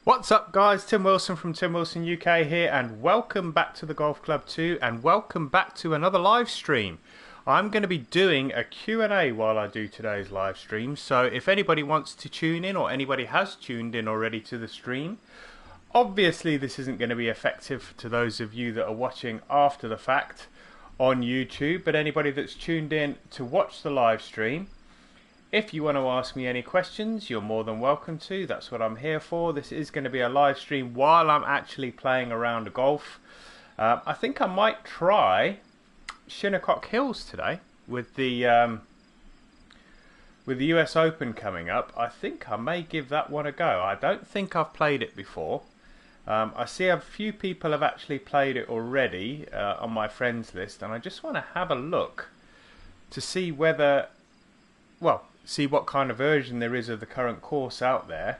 What's up guys, Tim Wilson from Tim Wilson UK here, and welcome back to the Golf Club 2 and welcome back to another live stream. I'm going to be doing a Q&A while I do today's live stream, so if anybody wants to tune in or anybody has tuned in already to the stream, obviously this isn't going to be effective to those of you that are watching after the fact on YouTube, but anybody that's tuned in to watch the live stream, if you want to ask me any questions, you're more than welcome to. That's what I'm here for. This is going to be a live stream while I'm actually playing a round of golf. I think I might try Shinnecock Hills today with the US Open coming up. I think I may give that one a go. I don't think I've played it before. I see a few people have actually played it already on my friends list, and I just want to have a look to see whether, well, see what kind of version there is of the current course out there,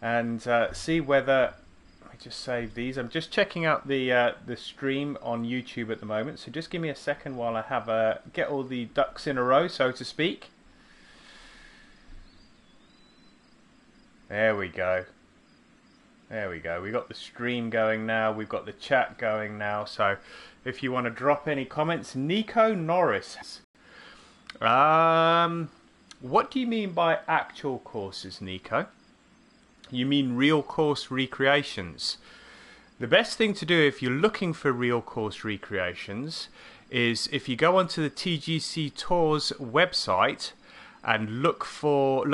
and see whether, let me just save these. I'm just checking out the stream on YouTube at the moment, so just give me a second while I have get all the ducks in a row, so to speak. There we go. There we go. We got the stream going now. We've got the chat going now. So if you want to drop any comments, Nico Norris. What do you mean by actual courses, Nico? You mean real course recreations. The best thing to do if you're looking for real course recreations is if you go onto the TGC Tours website and look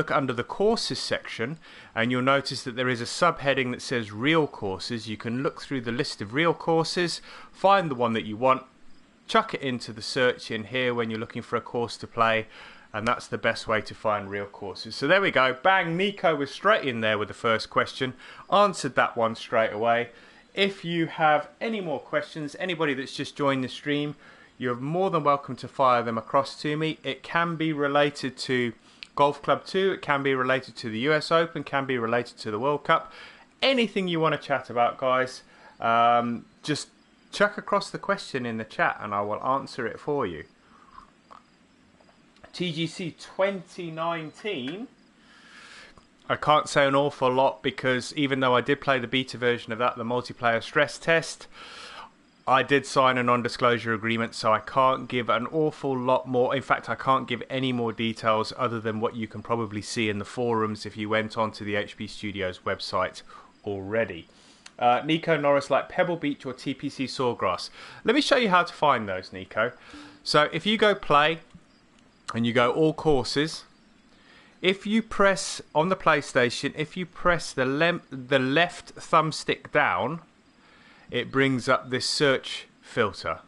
under the courses section, and you'll notice that there is a subheading that says real courses. You can look through the list of real courses, find the one that you want, chuck it into the search in here when you're looking for a course to play, and that's the best way to find real courses. So there we go. Bang, Nico was straight in there with the first question. Answered that one straight away. If you have any more questions, anybody that's just joined the stream, you're more than welcome to fire them across to me. It can be related to Golf Club 2, it can be related to the US Open, can be related to the World Cup. Anything you want to chat about, guys, just chuck across the question in the chat and I will answer it for you. TGC 2019, I can't say an awful lot because even though I did play the beta version of that, the multiplayer stress test, I did sign a non-disclosure agreement, so I can't give an awful lot more. In fact, I can't give any more details other than what you can probably see in the forums if you went onto the HP Studios website already. Nico Norris, like Pebble Beach or TPC Sawgrass. Let me show you how to find those, Nico. So if you go play and you go all courses, if you press on the PlayStation, if you press the left thumbstick down, it brings up this search filter.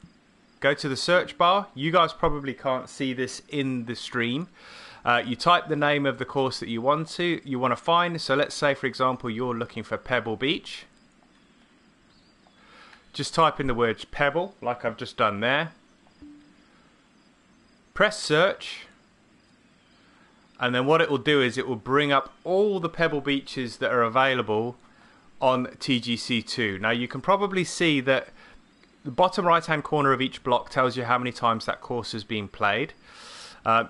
Go to the search bar. You guys probably can't see this in the stream. You type the name of the course that you want to find. So let's say, for example, you're looking for Pebble Beach. Just type in the word Pebble, like I've just done there. Press search. And then what it will do is it will bring up all the Pebble Beaches that are available on TGC2. Now you can probably see that the bottom right hand corner of each block tells you how many times that course has been played.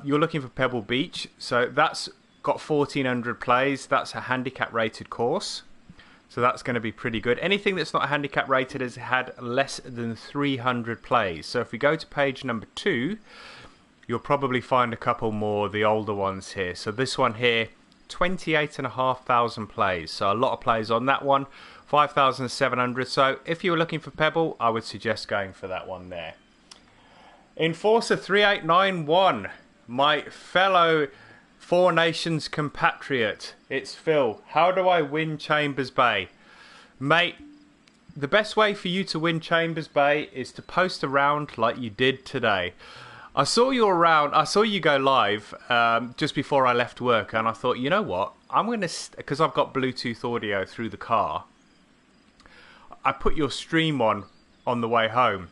You're looking for Pebble Beach, so that's got 1400 plays. That's a handicap rated course, so that's going to be pretty good. Anything that's not handicap rated has had less than 300 plays. So if we go to page number 2, you'll probably find a couple more, the older ones here. So this one here, 28,500 plays, so a lot of plays on that one. 5,700. So if you were looking for Pebble, I would suggest going for that one there. Enforcer 3891, my fellow Four Nations compatriot, it's Phil. How do I win Chambers Bay? Mate, the best way for you to win Chambers Bay is to post a round like you did today. I saw you around, I saw you go live just before I left work, and I thought, you know what, I'm going to, because I've got Bluetooth audio through the car, I put your stream on the way home,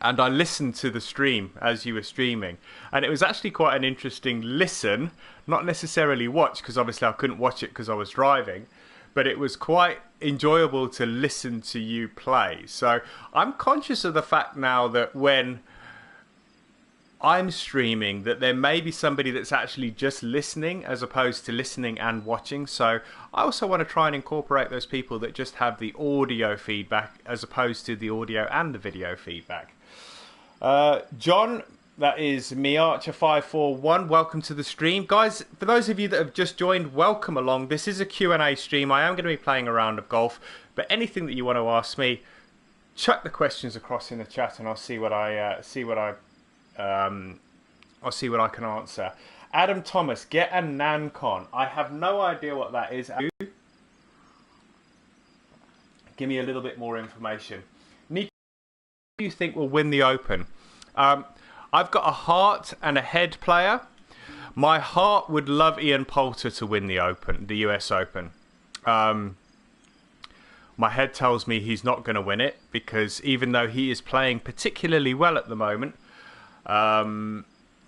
and I listened to the stream as you were streaming, and it was actually quite an interesting listen, not necessarily watch, because obviously I couldn't watch it because I was driving, but it was quite enjoyable to listen to you play. So I'm conscious of the fact now that when I'm streaming, that there may be somebody that's actually just listening as opposed to listening and watching. So I also want to try and incorporate those people that just have the audio feedback as opposed to the audio and the video feedback. John, that is MeArcher541. Welcome to the stream. Guys, for those of you that have just joined, welcome along. This is a Q&A stream. I am going to be playing a round of golf, but anything that you want to ask me, chuck the questions across in the chat and I'll see what I can answer. Adam Thomas, get a NanCon. I have no idea what that is. Give me a little bit more information. Nico, who do you think will win the Open? I've got a heart and a head player. My heart would love Ian Poulter to win the Open, the US Open. My head tells me he's not going to win it because even though he is playing particularly well at the moment,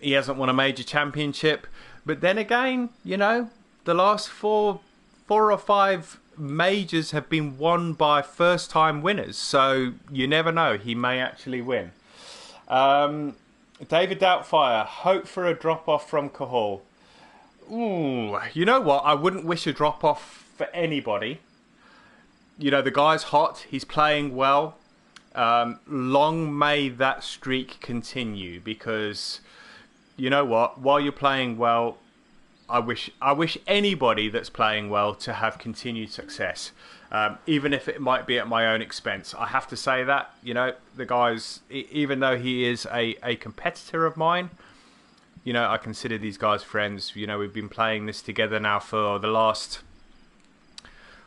he hasn't won a major championship. But then again, you know, the last four or five majors have been won by first-time winners. So you never know. He may actually win. David Doubtfire, hope for a drop-off from Cahal. Ooh, you know what? I wouldn't wish a drop-off for anybody. You know, the guy's hot. He's playing well. Long may that streak continue because, you know what? While you're playing well, I wish anybody that's playing well to have continued success, even if it might be at my own expense. I have to say that, you know, the guy's, even though he is a competitor of mine, you know, I consider these guys friends. You know, we've been playing this together now for the last,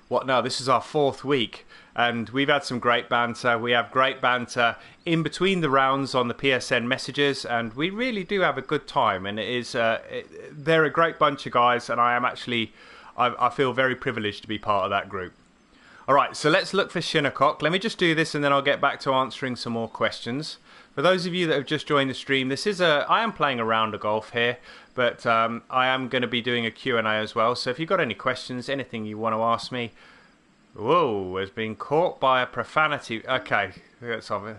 this is our 4th week. And we've had some great banter. We have great banter in between the rounds on the PSN messages, and we really do have a good time. And it is, they're a great bunch of guys, and I feel very privileged to be part of that group. All right, so let's look for Shinnecock. Let me just do this, and then I'll get back to answering some more questions. For those of you that have just joined the stream, I am playing a round of golf here, but I am going to be doing a Q&A as well. So if you've got any questions, anything you want to ask me. Whoa, has been caught by a profanity. Okay, that's obvious.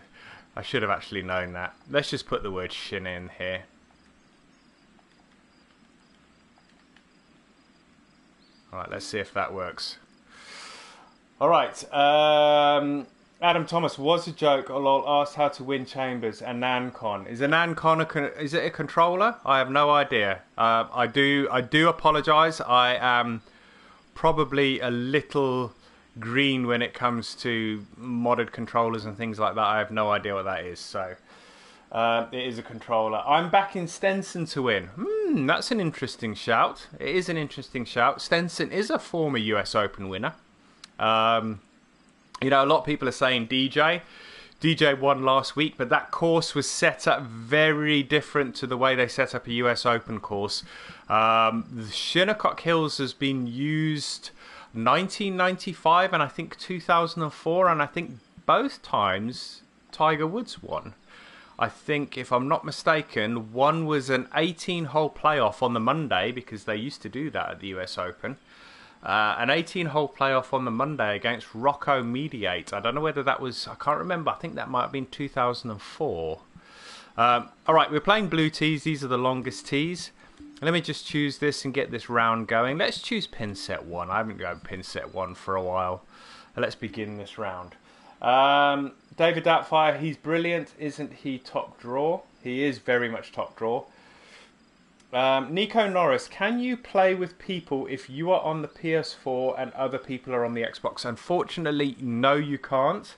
I should have actually known that. Let's just put the word shin in here. Alright, let's see if that works. Alright, Adam Thomas, was a joke. Lol asked how to win Chambers and NanCon. Is a NanCon is it a controller? I have no idea. I do apologise. I am probably a little green when it comes to modded controllers and things like that. I have no idea what that is. So it is a controller. I'm backing Stenson to win. That's an interesting shout. It is an interesting shout. Stenson is a former US Open winner. You know, a lot of people are saying DJ. DJ won last week, but that course was set up very different to the way they set up a US Open course. The Shinnecock Hills has been used 1995 and I think 2004, and I think both times Tiger Woods won. I think, if I'm not mistaken, one was an 18-hole playoff on the Monday, because they used to do that at the US Open. An 18-hole playoff on the Monday against Rocco Mediate. I don't know whether that was, I can't remember. I think that might have been 2004. All right, we're playing blue tees. These are the longest tees. Let me just choose this and get this round going. Let's choose pin set 1. I haven't gone pin set 1 for a while. Let's begin this round. David Doubtfire, he's brilliant. Isn't he top draw? He is very much top draw. Nico Norris, can you play with people if you are on the PS4 and other people are on the Xbox? Unfortunately, no, you can't.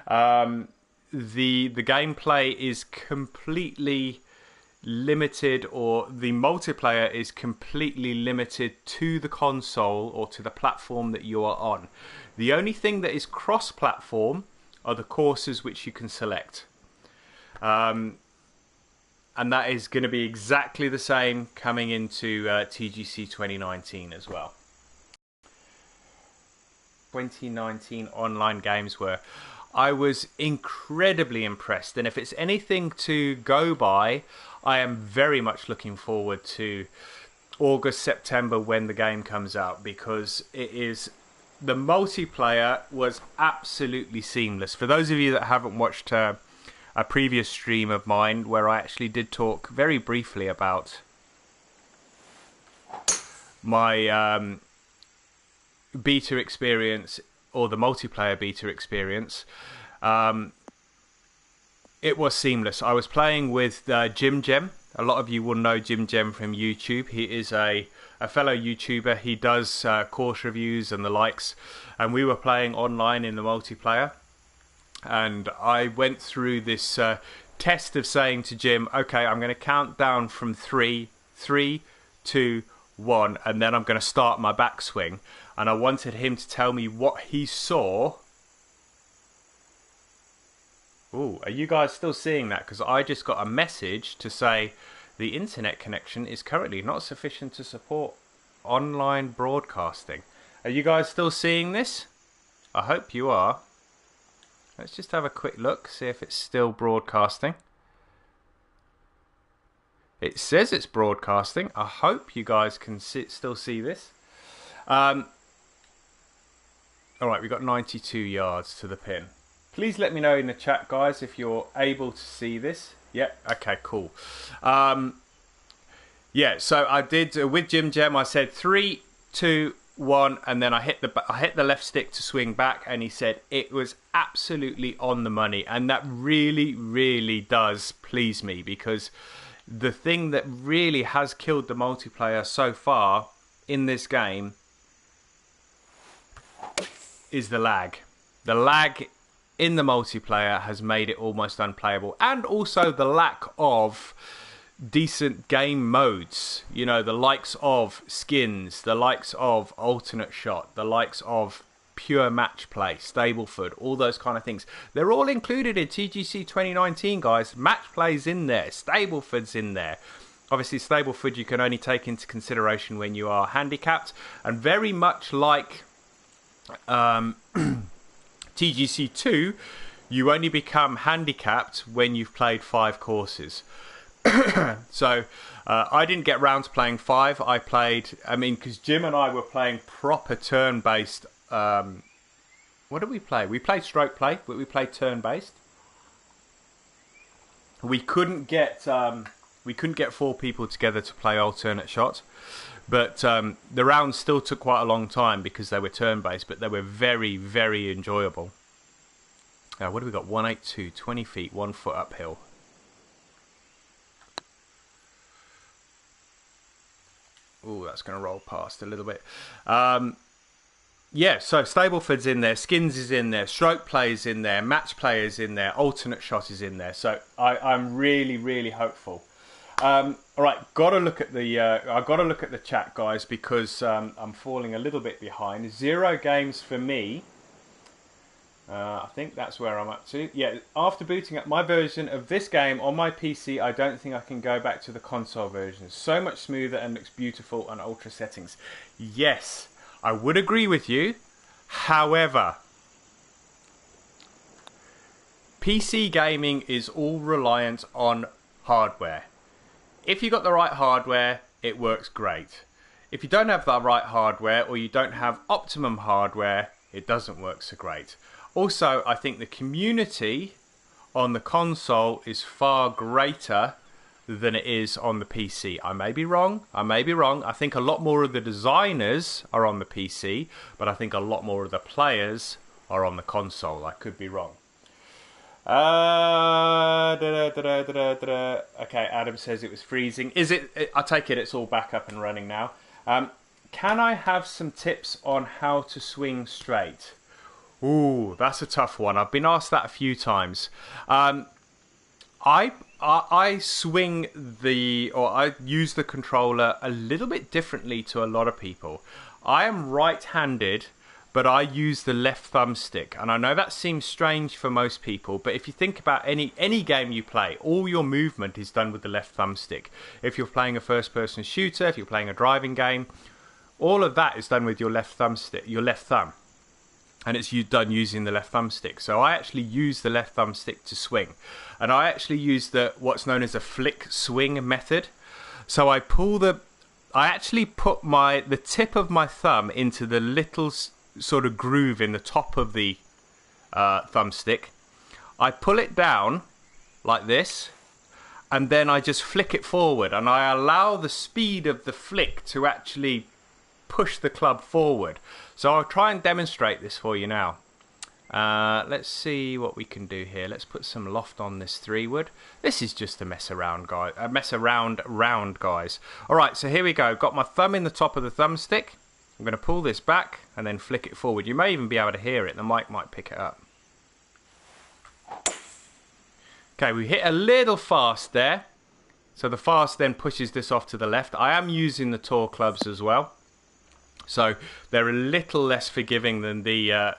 The gameplay is completely limited, or the multiplayer is completely limited to the console or to the platform that you are on. The only thing that is cross-platform are the courses which you can select. And that is going to be exactly the same coming into TGC 2019 as well. 2019 online games were. I was incredibly impressed, and if it's anything to go by, I am very much looking forward to August, September when the game comes out, because it is, the multiplayer was absolutely seamless. For those of you that haven't watched a previous stream of mine where I actually did talk very briefly about my beta experience, or the multiplayer beta experience. It was seamless. I was playing with Jim Gem. A lot of you will know Jim Gem from YouTube. He is a fellow YouTuber. He does course reviews and the likes. And we were playing online in the multiplayer. And I went through this test of saying to Jim, okay, I'm going to count down from 3, 2, 1, and then I'm going to start my backswing. And I wanted him to tell me what he saw. Ooh, are you guys still seeing that? Because I just got a message to say the internet connection is currently not sufficient to support online broadcasting. Are you guys still seeing this? I hope you are. Let's just have a quick look, see if it's still broadcasting. It says it's broadcasting. I hope you guys can still see this. Alright, we've got 92 yards to the pin. Please let me know in the chat, guys, if you're able to see this. Yeah, okay, cool. Yeah, so I did, with Jim Gem, I said 3, 2, 1, and then I hit the left stick to swing back, and he said it was absolutely on the money. And that really, really does please me, because the thing that really has killed the multiplayer so far in this game is the lag. The lag in the multiplayer has made it almost unplayable, and also the lack of decent game modes. You know, the likes of skins, the likes of alternate shot, the likes of pure match play, Stableford, all those kind of things. They're all included in TGC 2019, guys. Match play's in there, Stableford's in there. Obviously, Stableford you can only take into consideration when you are handicapped, and very much like TGC 2, you only become handicapped when you've played 5 courses. So I didn't get round to playing 5. I played, because Jim and I were playing proper turn-based. What did we play? We played stroke play, but we played turn-based. We couldn't get 4 people together to play alternate shot, but the rounds still took quite a long time because they were turn-based, but they were very, very enjoyable. What do we got? 182, 20 feet, 1 foot uphill. Ooh, that's going to roll past a little bit. Yeah, so Stableford's in there, Skins is in there, Stroke Play is in there, Match Play is in there, Alternate Shot is in there. So I'm really, really hopeful. All right, got to look at the I got to look at the chat, guys, because I'm falling a little bit behind. 0 games for me. I think that's where I'm up to. Yeah, after booting up my version of this game on my PC, I don't think I can go back to the console version. It's so much smoother and looks beautiful on ultra settings. Yes, I would agree with you. However, PC gaming is all reliant on hardware. If you got the right hardware, it works great. If you don't have the right hardware, or you don't have optimum hardware, it doesn't work so great. Also, I think the community on the console is far greater than it is on the PC. I may be wrong. I think a lot more of the designers are on the PC, but I think a lot more of the players are on the console. I could be wrong. Okay, Adam says it was freezing. Is it? I take it it's all back up and running now. Can I have some tips on how to swing straight? Ooh, that's a tough one. I've been asked that a few times. I swing I use the controller a little bit differently to a lot of people. I am right-handed, but I use the left thumbstick. And I know that seems strange for most people, but if you think about any game you play, all your movement is done with the left thumbstick. If you're playing a first-person shooter, if you're playing a driving game, all of that is done with your left thumbstick, your left thumb. And it's done using the left thumbstick. So I actually use the left thumbstick to swing. And I actually use what's known as a flick swing method. So I actually put the tip of my thumb into the little sort of groove in the top of the thumbstick. I pull it down, like this, and then I just flick it forward, and I allow the speed of the flick to actually push the club forward. So I'll try and demonstrate this for you now. Let's see what we can do here. Let's put some loft on this 3-wood. This is just a mess around, guys. Round, guys. All right, so here we go. Got my thumb in the top of the thumbstick. I'm going to pull this back and then flick it forward. You may even be able to hear it. The mic might pick it up. Okay, we hit a little fast there. So the fast then pushes this off to the left. I am using the tour clubs as well. So they're a little less forgiving than the...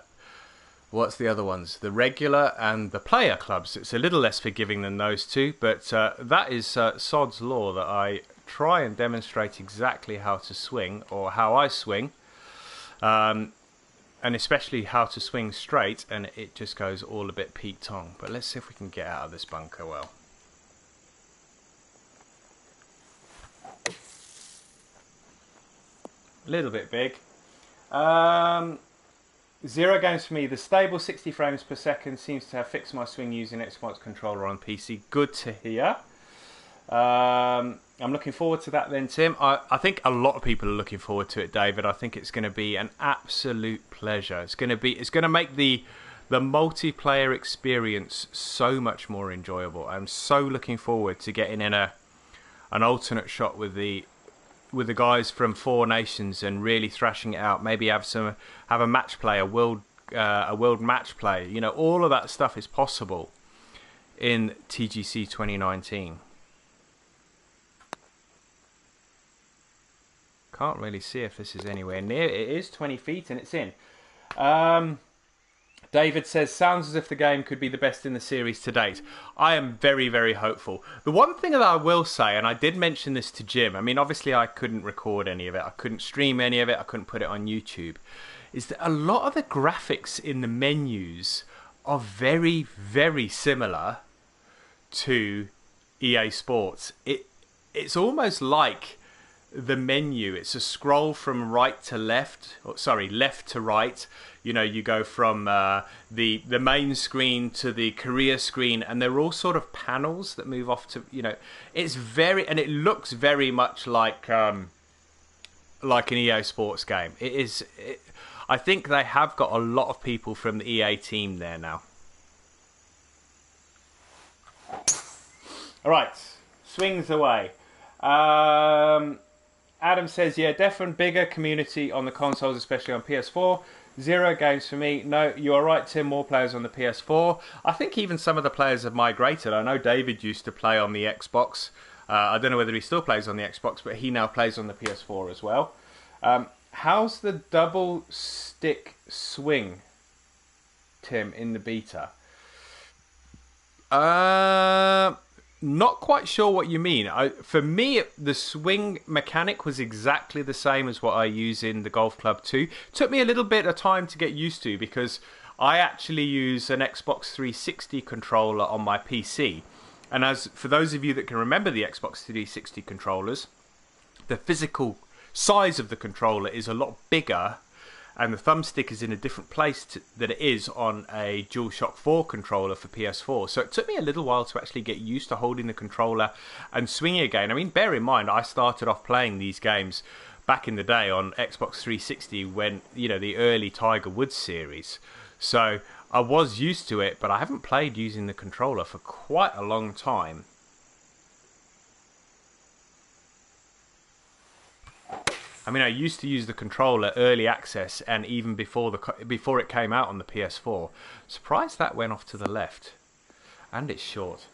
what's the other ones? The regular and the player clubs. It's a little less forgiving than those two. But that is sod's law, that I try and demonstrate exactly how to swing, or how I swing. And especially how to swing straight, and it just goes all a bit Pete Tong. But let's see if we can get out of this bunker well. A little bit big. 0 games for me. The stable 60 frames per second seems to have fixed my swing using Xbox controller on PC. Good to hear. I'm looking forward to that then, Tim. I think a lot of people are looking forward to it, David. I think it's going to be an absolute pleasure. It's going to make the multiplayer experience so much more enjoyable. I'm so looking forward to getting in an alternate shot with the guys from 4 nations and really thrashing it out. Maybe have a match play, a world match play. You know, all of that stuff is possible in TGC 2019. Can't really see if this is anywhere near. It is 20 feet and it's in. David says, sounds as if the game could be the best in the series to date. I am very, very hopeful. The one thing that I will say, and I did mention this to Jim, I mean, obviously I couldn't record any of it. I couldn't stream any of it. I couldn't put it on YouTube. Is that a lot of the graphics in the menus are very, very similar to EA Sports. It's almost like the menu, it's a scroll from right to left, or sorry, left to right. You know, you go from the main screen to the career screen, and they're all sort of panels that move off to, you know, it's very, and it looks very much like an EA Sports game. I think they have got a lot of people from the EA team there now. All right, swings away. Adam says, yeah, definitely bigger community on the consoles, especially on PS4. 0 games for me. No, you are right, Tim. More players on the PS4. I think even some of the players have migrated. I know David used to play on the Xbox. I don't know whether he still plays on the Xbox, but he now plays on the PS4 as well. How's the double stick swing, Tim, in the beta? Not quite sure what you mean. For me, the swing mechanic was exactly the same as what I use in the Golf Club 2. Took me a little bit of time to get used to because I actually use an Xbox 360 controller on my PC. And as for those of you that can remember the Xbox 360 controllers, the physical size of the controller is a lot bigger, and the thumbstick is in a different place than it is on a DualShock 4 controller for PS4. So it took me a little while to actually get used to holding the controller and swinging again. I mean, bear in mind, I started off playing these games back in the day on Xbox 360 when, you know, the early Tiger Woods series. So I was used to it, but I haven't played using the controller for quite a long time. I mean, I used to use the controller early access and even before it came out on the PS4. Surprised that went off to the left. And it's short.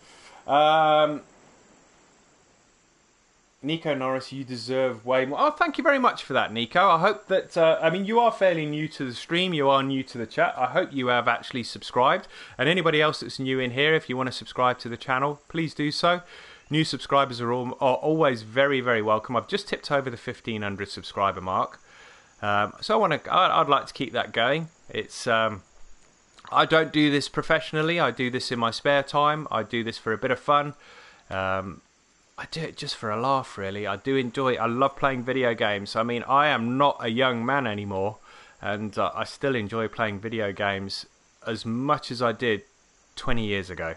Nico Norris, you deserve way more. Oh, thank you very much for that, Nico. I hope that, I mean, you are fairly new to the stream. You are new to the chat. I hope you have actually subscribed. And anybody else that's new in here, if you want to subscribe to the channel, please do so. New subscribers are always very, very welcome. I've just tipped over the 1,500 subscriber mark, so I'd like to keep that going. It's I don't do this professionally. I do this in my spare time. I do this for a bit of fun. I do it just for a laugh, really. I do enjoy it. I love playing video games. I mean, I am not a young man anymore, and I still enjoy playing video games as much as I did 20 years ago.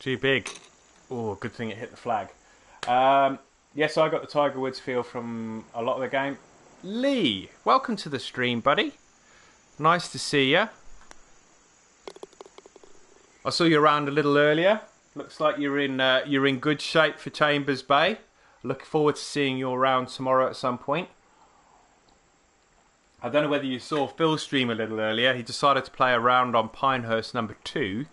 too big. Oh, good thing it hit the flag. Yes, I got the Tiger Woods feel from a lot of the game. Lee, welcome to the stream, buddy. Nice to see you. I saw you around a little earlier. Looks like you're in good shape for Chambers Bay. Looking forward to seeing you around tomorrow at some point. I don't know whether you saw Phil's stream a little earlier. He decided to play a round on Pinehurst number 2.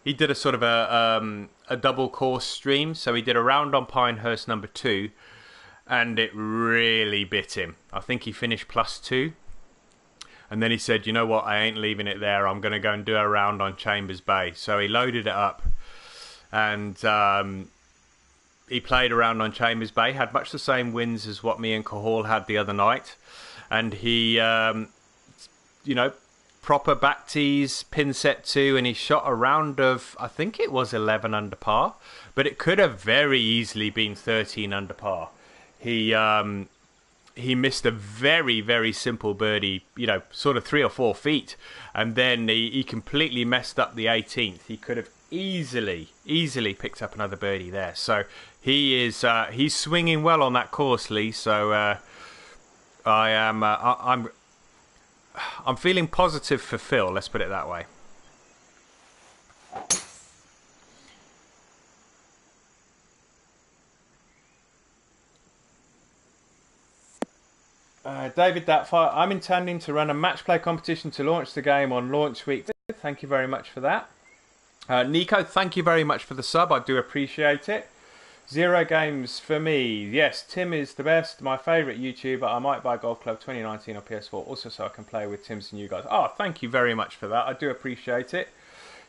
He did a sort of a double course stream. So he did a round on Pinehurst number 2. And it really bit him. I think he finished +2. And then he said, you know what, I ain't leaving it there. I'm going to go and do a round on Chambers Bay. So he loaded it up. And he played around on Chambers Bay. Had much the same wins as what me and Cahal had the other night. And he, proper back tees, pin set 2. And he shot a round of, I think it was 11 under par. But it could have very easily been 13 under par. He missed a very, very simple birdie, sort of 3 or 4 feet. And then he completely messed up the 18th. He could have easily picked up another birdie there. So he's swinging well on that course, Lee. So I'm feeling positive for Phil. Let's put it that way. David Datfire, I'm intending to run a match play competition to launch the game on launch week. Thank you very much for that. Nico, thank you very much for the sub. I do appreciate it. 0 games for me. Yes, Tim is the best. My favourite YouTuber. I might buy Golf Club 2019 on PS4 also so I can play with Tim's and you guys. Oh, thank you very much for that. I do appreciate it.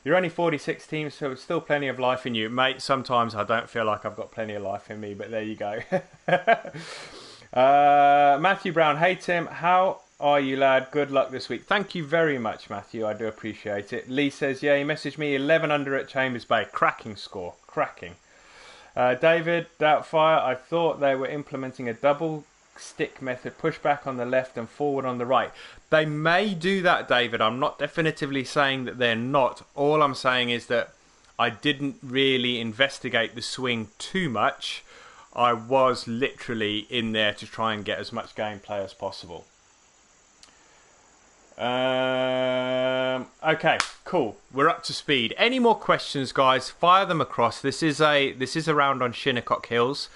You're only 46 teams, so there's still plenty of life in you. Mate, sometimes I don't feel like I've got plenty of life in me, but there you go. Matthew Brown, hey Tim, how are you, lad? Good luck this week. Thank you very much, Matthew. I do appreciate it. Lee says, yeah, he messaged me 11 under at Chambers Bay. Cracking score. Cracking. David Doubtfire, I thought they were implementing a double stick method, push back on the left and forward on the right. They may do that, David. I'm not definitively saying that they're not. All I'm saying is that I didn't really investigate the swing too much. I was literally in there to try and get as much gameplay as possible. Okay, cool. We're up to speed. Any more questions, guys? Fire them across. This is a round on Shinnecock Hills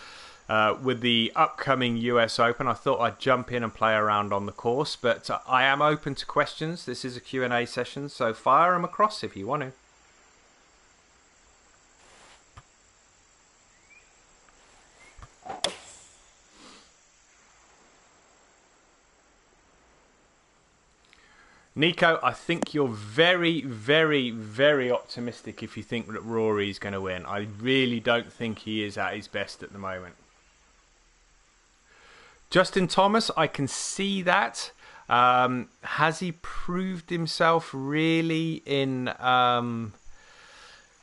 with the upcoming US Open. I thought I'd jump in and play around on the course, but I am open to questions. This is a Q&A session, so fire them across if you want to. Nico, I think you're very, very, very optimistic if you think that Rory's going to win. I really don't think he is at his best at the moment. Justin Thomas, I can see that. Has he proved himself really in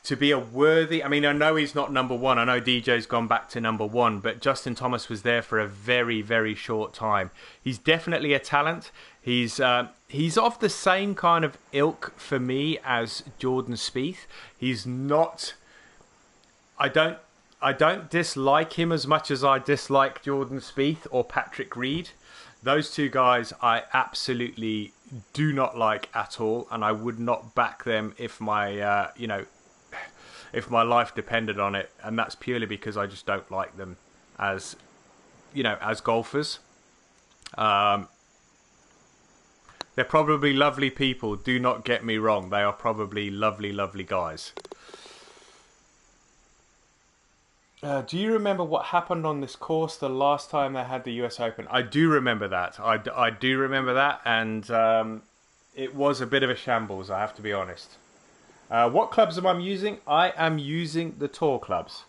to be a worthy... I mean, I know he's not number 1. I know DJ's gone back to number 1, but Justin Thomas was there for a very, very short time. He's definitely a talent. He's of the same kind of ilk for me as Jordan Spieth. He's not... I don't dislike him as much as I dislike Jordan Spieth or Patrick Reed. Those two guys I absolutely do not like at all, and I would not back them if my if my life depended on it, and that's purely because I just don't like them as as golfers. They're probably lovely people, do not get me wrong. They are probably lovely, lovely guys. Do you remember what happened on this course the last time they had the US Open? I do remember that. I do remember that, and it was a bit of a shambles, I have to be honest. What clubs am I using? I am using the Tour clubs.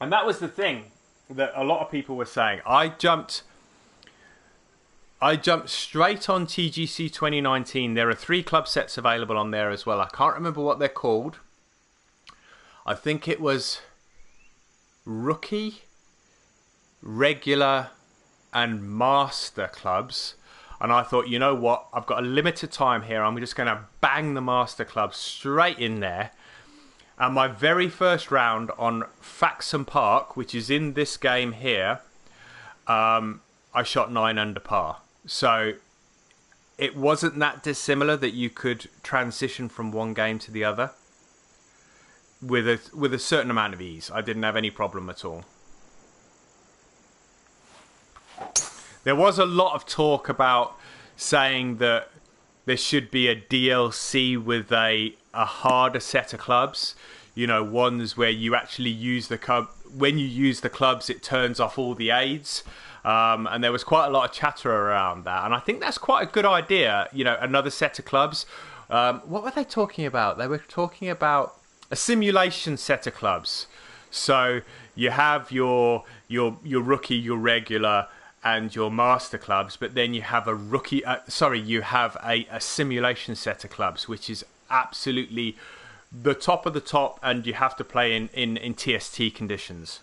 And that was the thing that a lot of people were saying. I jumped straight on TGC 2019. There are 3 club sets available on there as well. I can't remember what they're called. I think it was Rookie, Regular, and Master clubs. And I thought, you know what? I've got a limited time here. I'm just going to bang the Master club straight in there. And my very first round on Faxon Park, which is in this game here, I shot 9 under par. So it wasn't that dissimilar that you could transition from one game to the other with a certain amount of ease. I didn't have any problem at all. There was a lot of talk about saying that there should be a DLC with a harder set of clubs. You know, ones where you actually use the club. When you use the clubs, it turns off all the aids. And there was quite a lot of chatter around that. And I think that's quite a good idea. You know, another set of clubs. What were they talking about? They were talking about a simulation set of clubs. So you have your rookie, your regular, and your master clubs, but then you have a rookie. You have a simulation set of clubs, which is absolutely the top of the top, and you have to play in TST conditions.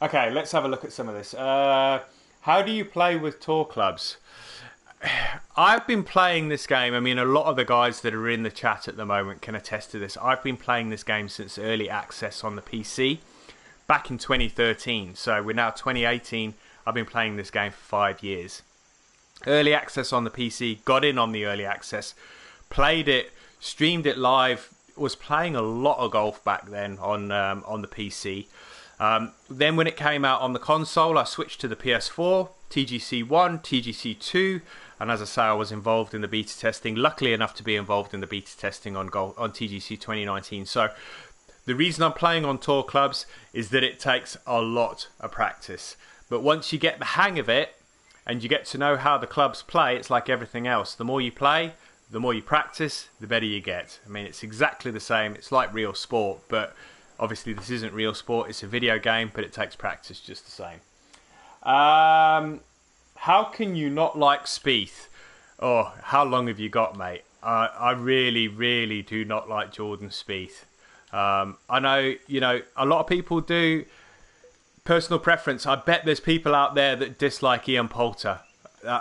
Okay, let's have a look at some of this. How do you play with tour clubs? I've been playing this game. I mean, a lot of the guys that are in the chat at the moment can attest to this. I've been playing this game since early access on the PC back in 2013. So we're now 2018. I've been playing this game for 5 years. Early access on the PC, got in on the early access, played it, streamed it live, was playing a lot of golf back then on the PC. Then when it came out on the console, I switched to the PS4, TGC 1, TGC 2, and as I say, I was involved in the beta testing, luckily enough to be involved in the beta testing on TGC 2019. So the reason I'm playing on tour clubs is that it takes a lot of practice. But once you get the hang of it, and you get to know how the clubs play, it's like everything else. The more you play, the more you practice, the better you get. I mean, it's exactly the same. It's like real sport, but obviously this isn't real sport. It's a video game, but it takes practice just the same. How can you not like Spieth? Oh, how long have you got, mate? I really, really do not like Jordan Spieth. I know, you know, a lot of people do. Personal preference. I bet there's people out there that dislike Ian Poulter.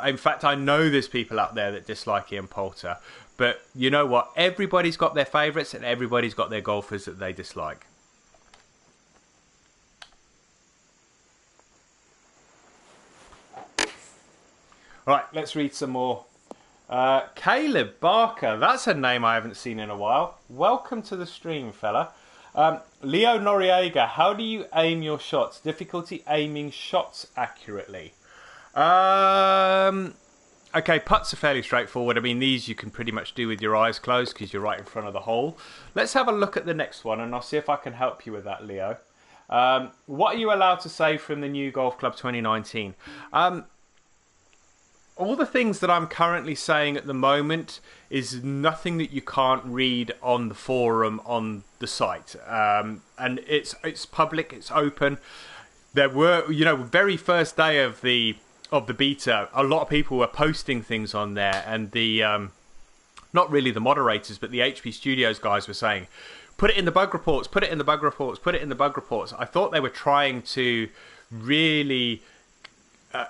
In fact, I know there's people out there that dislike Ian Poulter. But you know what? Everybody's got their favourites and everybody's got their golfers that they dislike. All right, let's read some more. Caleb Barker. That's a name I haven't seen in a while. Welcome to the stream, fella. Leo Noriega, how do you aim your shots? Difficulty aiming shots accurately. Okay, putts are fairly straightforward. I mean, these you can pretty much do with your eyes closed because you're right in front of the hole. Let's have a look at the next one and I'll see if I can help you with that, Leo. What are you allowed to say from the new Golf Club 2019? All the things that I'm currently saying at the moment is nothing that you can't read on the forum on the site. And it's public, it's open. There were, you know, very first day of the beta, a lot of people were posting things on there, and the not really the moderators, but the HP Studios guys were saying, put it in the bug reports, put it in the bug reports, put it in the bug reports. I thought they were trying to really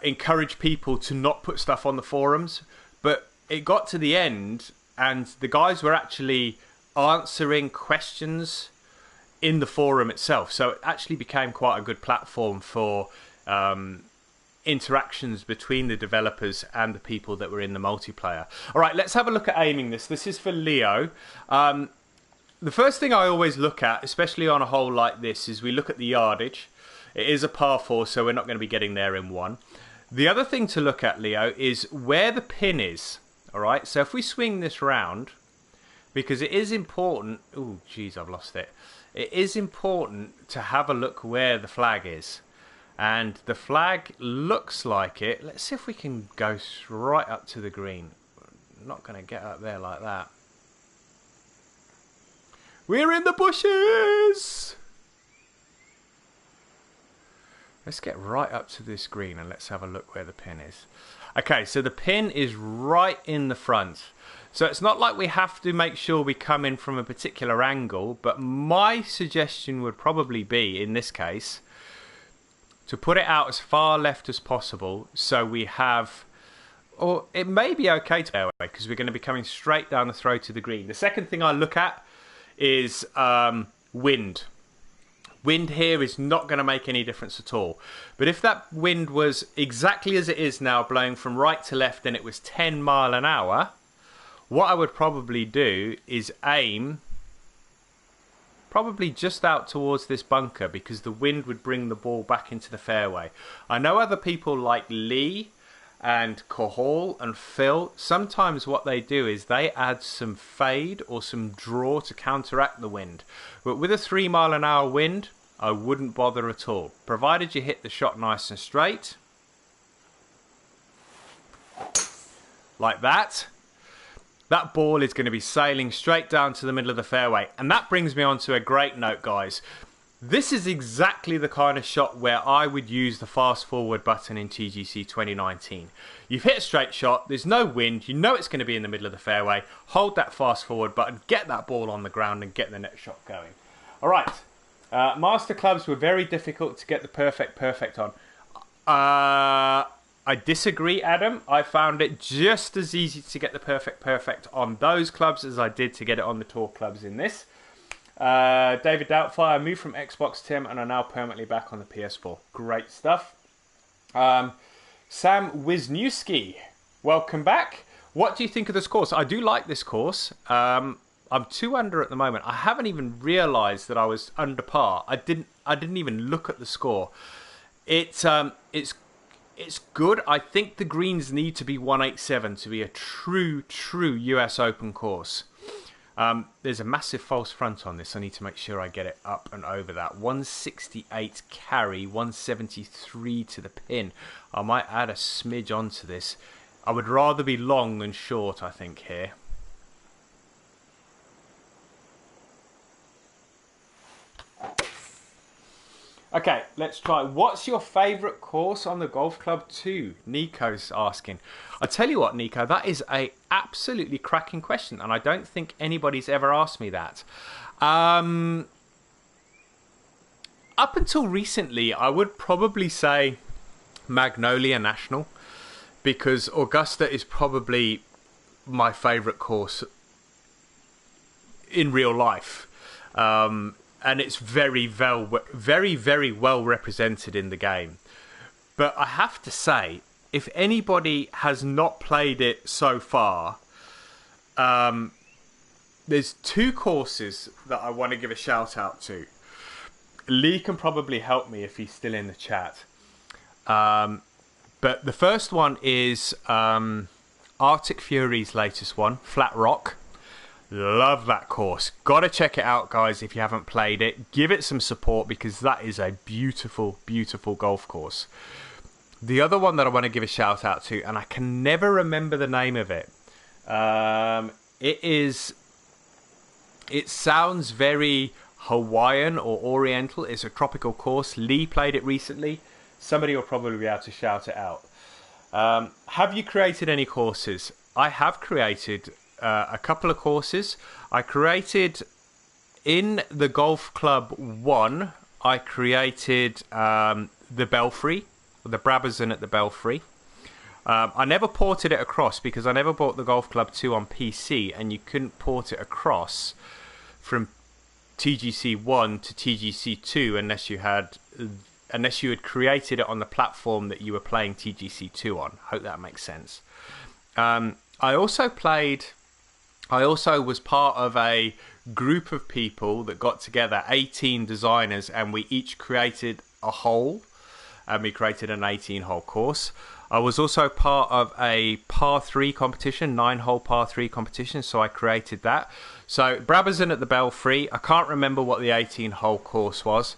encourage people to not put stuff on the forums, but it got to the end and the guys were actually answering questions in the forum itself, so it actually became quite a good platform for interactions between the developers and the people that were in the multiplayer. All right, let's have a look at aiming this. This is for Leo. The first thing I always look at, especially on a hole like this, is we look at the yardage. It is a par 4, so we're not going to be getting there in one. The other thing to look at, Leo, is where the pin is. All right, so if we swing this round, because it is important... Oh, geez, I've lost it. It is important to have a look where the flag is. And the flag looks like it. Let's see if we can go right up to the green. I'm not going to get up there like that. We're in the bushes! Let's get right up to this green and let's have a look where the pin is. Okay, so the pin is right in the front. So it's not like we have to make sure we come in from a particular angle, but my suggestion would probably be, in this case, to put it out as far left as possible so we have or it may be okay to fairway because we're going to be coming straight down the throat of the green. The second thing I look at is wind. Wind here is not going to make any difference at all. But if that wind was exactly as it is now, blowing from right to left, and it was 10 mile an hour, what I would probably do is aim probably just out towards this bunker, because the wind would bring the ball back into the fairway. I know other people like Lee and Cahal and Phil, sometimes what they do is they add some fade or some draw to counteract the wind. But with a 3 mile an hour wind, I wouldn't bother at all, provided you hit the shot nice and straight, like that. That ball is going to be sailing straight down to the middle of the fairway. And that brings me on to a great note, guys. This is exactly the kind of shot where I would use the fast forward button in TGC 2019. You've hit a straight shot, there's no wind, you know it's going to be in the middle of the fairway. Hold that fast forward button, get that ball on the ground and get the next shot going. All right, master clubs were very difficult to get the perfect on. I disagree, Adam. I found it just as easy to get the perfect on those clubs as I did to get it on the tour clubs in this. David Doubtfire, moved from Xbox, Tim, and are now permanently back on the PS4. Great stuff. Sam Wisniewski, welcome back. What do you think of this course? I do like this course. I'm 2 under at the moment. I haven't even realised that I was under par. I didn't even look at the score. It's good. I think the greens need to be 187 to be a true US Open course. There's a massive false front on this. I need to make sure I get it up and over that. 168 carry, 173 to the pin. I might add a smidge onto this. I would rather be long than short, I think, here. Okay, let's try. What's your favourite course on the golf club too? Nico's asking. I tell you what, Nico, that is a absolutely cracking question, and I don't think anybody's ever asked me that. Up until recently, I would probably say Magnolia National, because Augusta is probably my favourite course in real life. And it's very well represented in the game. But I have to say, if anybody has not played it so far, there's 2 courses that I want to give a shout out to. Lee can probably help me if he's still in the chat. But the first one is Arctic Fury's latest one, Flat Rock. Love that course. Gotta check it out, guys, if you haven't played it. Give it some support, because that is a beautiful golf course. The other one that I want to give a shout out to, and I can never remember the name of it. It sounds very Hawaiian or Oriental. It's a tropical course. Lee played it recently. Somebody will probably be able to shout it out. Have you created any courses? I have created a couple of courses. I created in the Golf Club 1, I created the Belfry, the Brabazon at the Belfry. I never ported it across because I never bought the Golf Club 2 on PC, and you couldn't port it across from TGC 1 to TGC 2 unless you had created it on the platform that you were playing TGC 2 on. Hope that makes sense. I also was part of a group of people that got together, 18 designers, and we each created a hole, and we created an 18-hole course. I was also part of a par 3 competition, 9-hole par 3 competition, so I created that. So Brabazon at the Belfry, I can't remember what the 18-hole course was,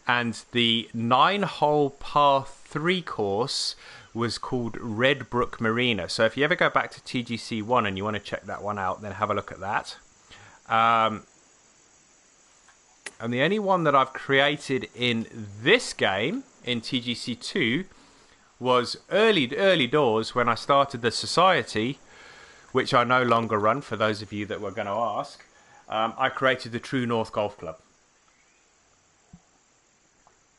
and the 9-hole par 3 course was called Red Brook Marina. So if you ever go back to TGC 1 and you want to check that one out, then have a look at that. And the only one that I've created in this game, in TGC 2, was early doors when I started the Society, which I no longer run, for those of you that were going to ask. I created the True North Golf Club.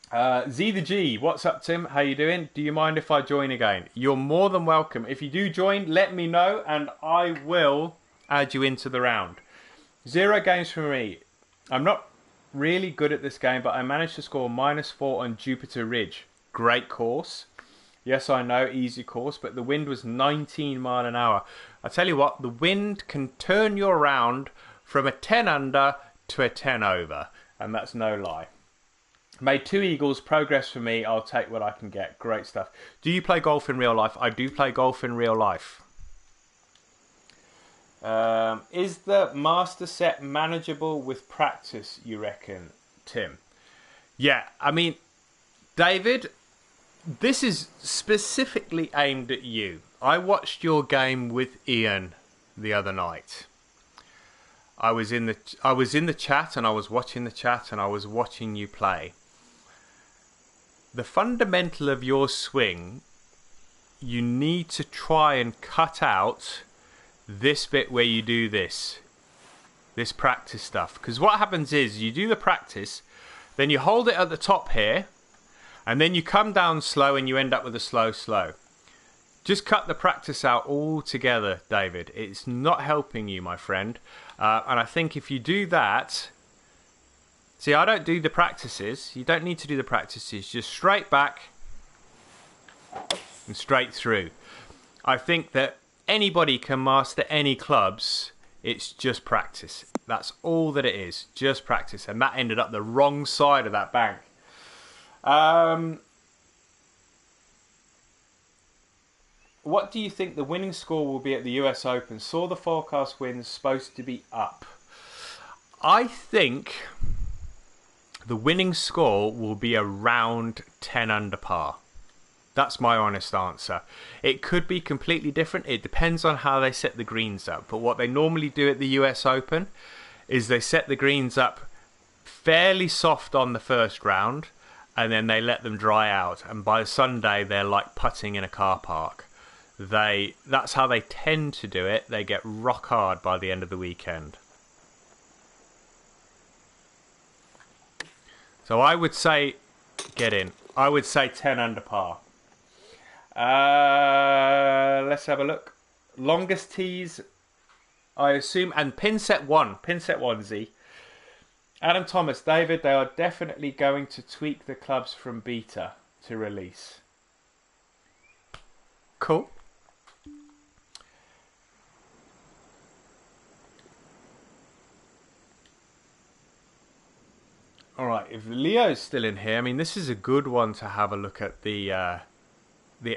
Z the G, what's up, Tim? How you doing? Do you mind if I join again? You're more than welcome. If you do join, let me know and I will add you into the round. 0 games for me. I'm not really good at this game, but I managed to score -4 on Jupiter Ridge. Great course. Yes, I know, easy course, but the wind was 19 mile an hour. I tell you what, the wind can turn you around from a 10 under to a 10 over, and that's no lie. Made 2 eagles, progress for me. I'll take what I can get. Great stuff. Do you play golf in real life? I do play golf in real life. Is the master set manageable with practice, you reckon, Tim? Yeah, I mean, David, this is specifically aimed at you. I watched your game with Ian the other night. I was in the chat and I was watching the chat and I was watching you play. The fundamental of your swing, you need to try and cut out this bit where you do this practice stuff. Because what happens is you do the practice, then you hold it at the top here, and then you come down slow and you end up with a slow. Just cut the practice out altogether, David. It's not helping you, my friend. And I think if you do that... See, I don't do the practices. You don't need to do the practices. Just straight back and straight through. I think that anybody can master any clubs. It's just practice. That's all that it is. Just practice. And that ended up the wrong side of that bank. What do you think the winning score will be at the US Open? Saw the forecast winds supposed to be up. I think the winning score will be around 10 under par. That's my honest answer. It could be completely different. It depends on how they set the greens up. But what they normally do at the US Open is they set the greens up fairly soft on the first round and then they let them dry out. And by Sunday, they're like putting in a car park. That's how they tend to do it. They get rock hard by the end of the weekend. So I would say, get in. I would say 10 under par. Let's have a look. Longest tees, I assume, and pin set 1, Z. Adam Thomas, David, they are definitely going to tweak the clubs from beta to release. Cool. Alright, if Leo's still in here, I mean, this is a good one to have a look at the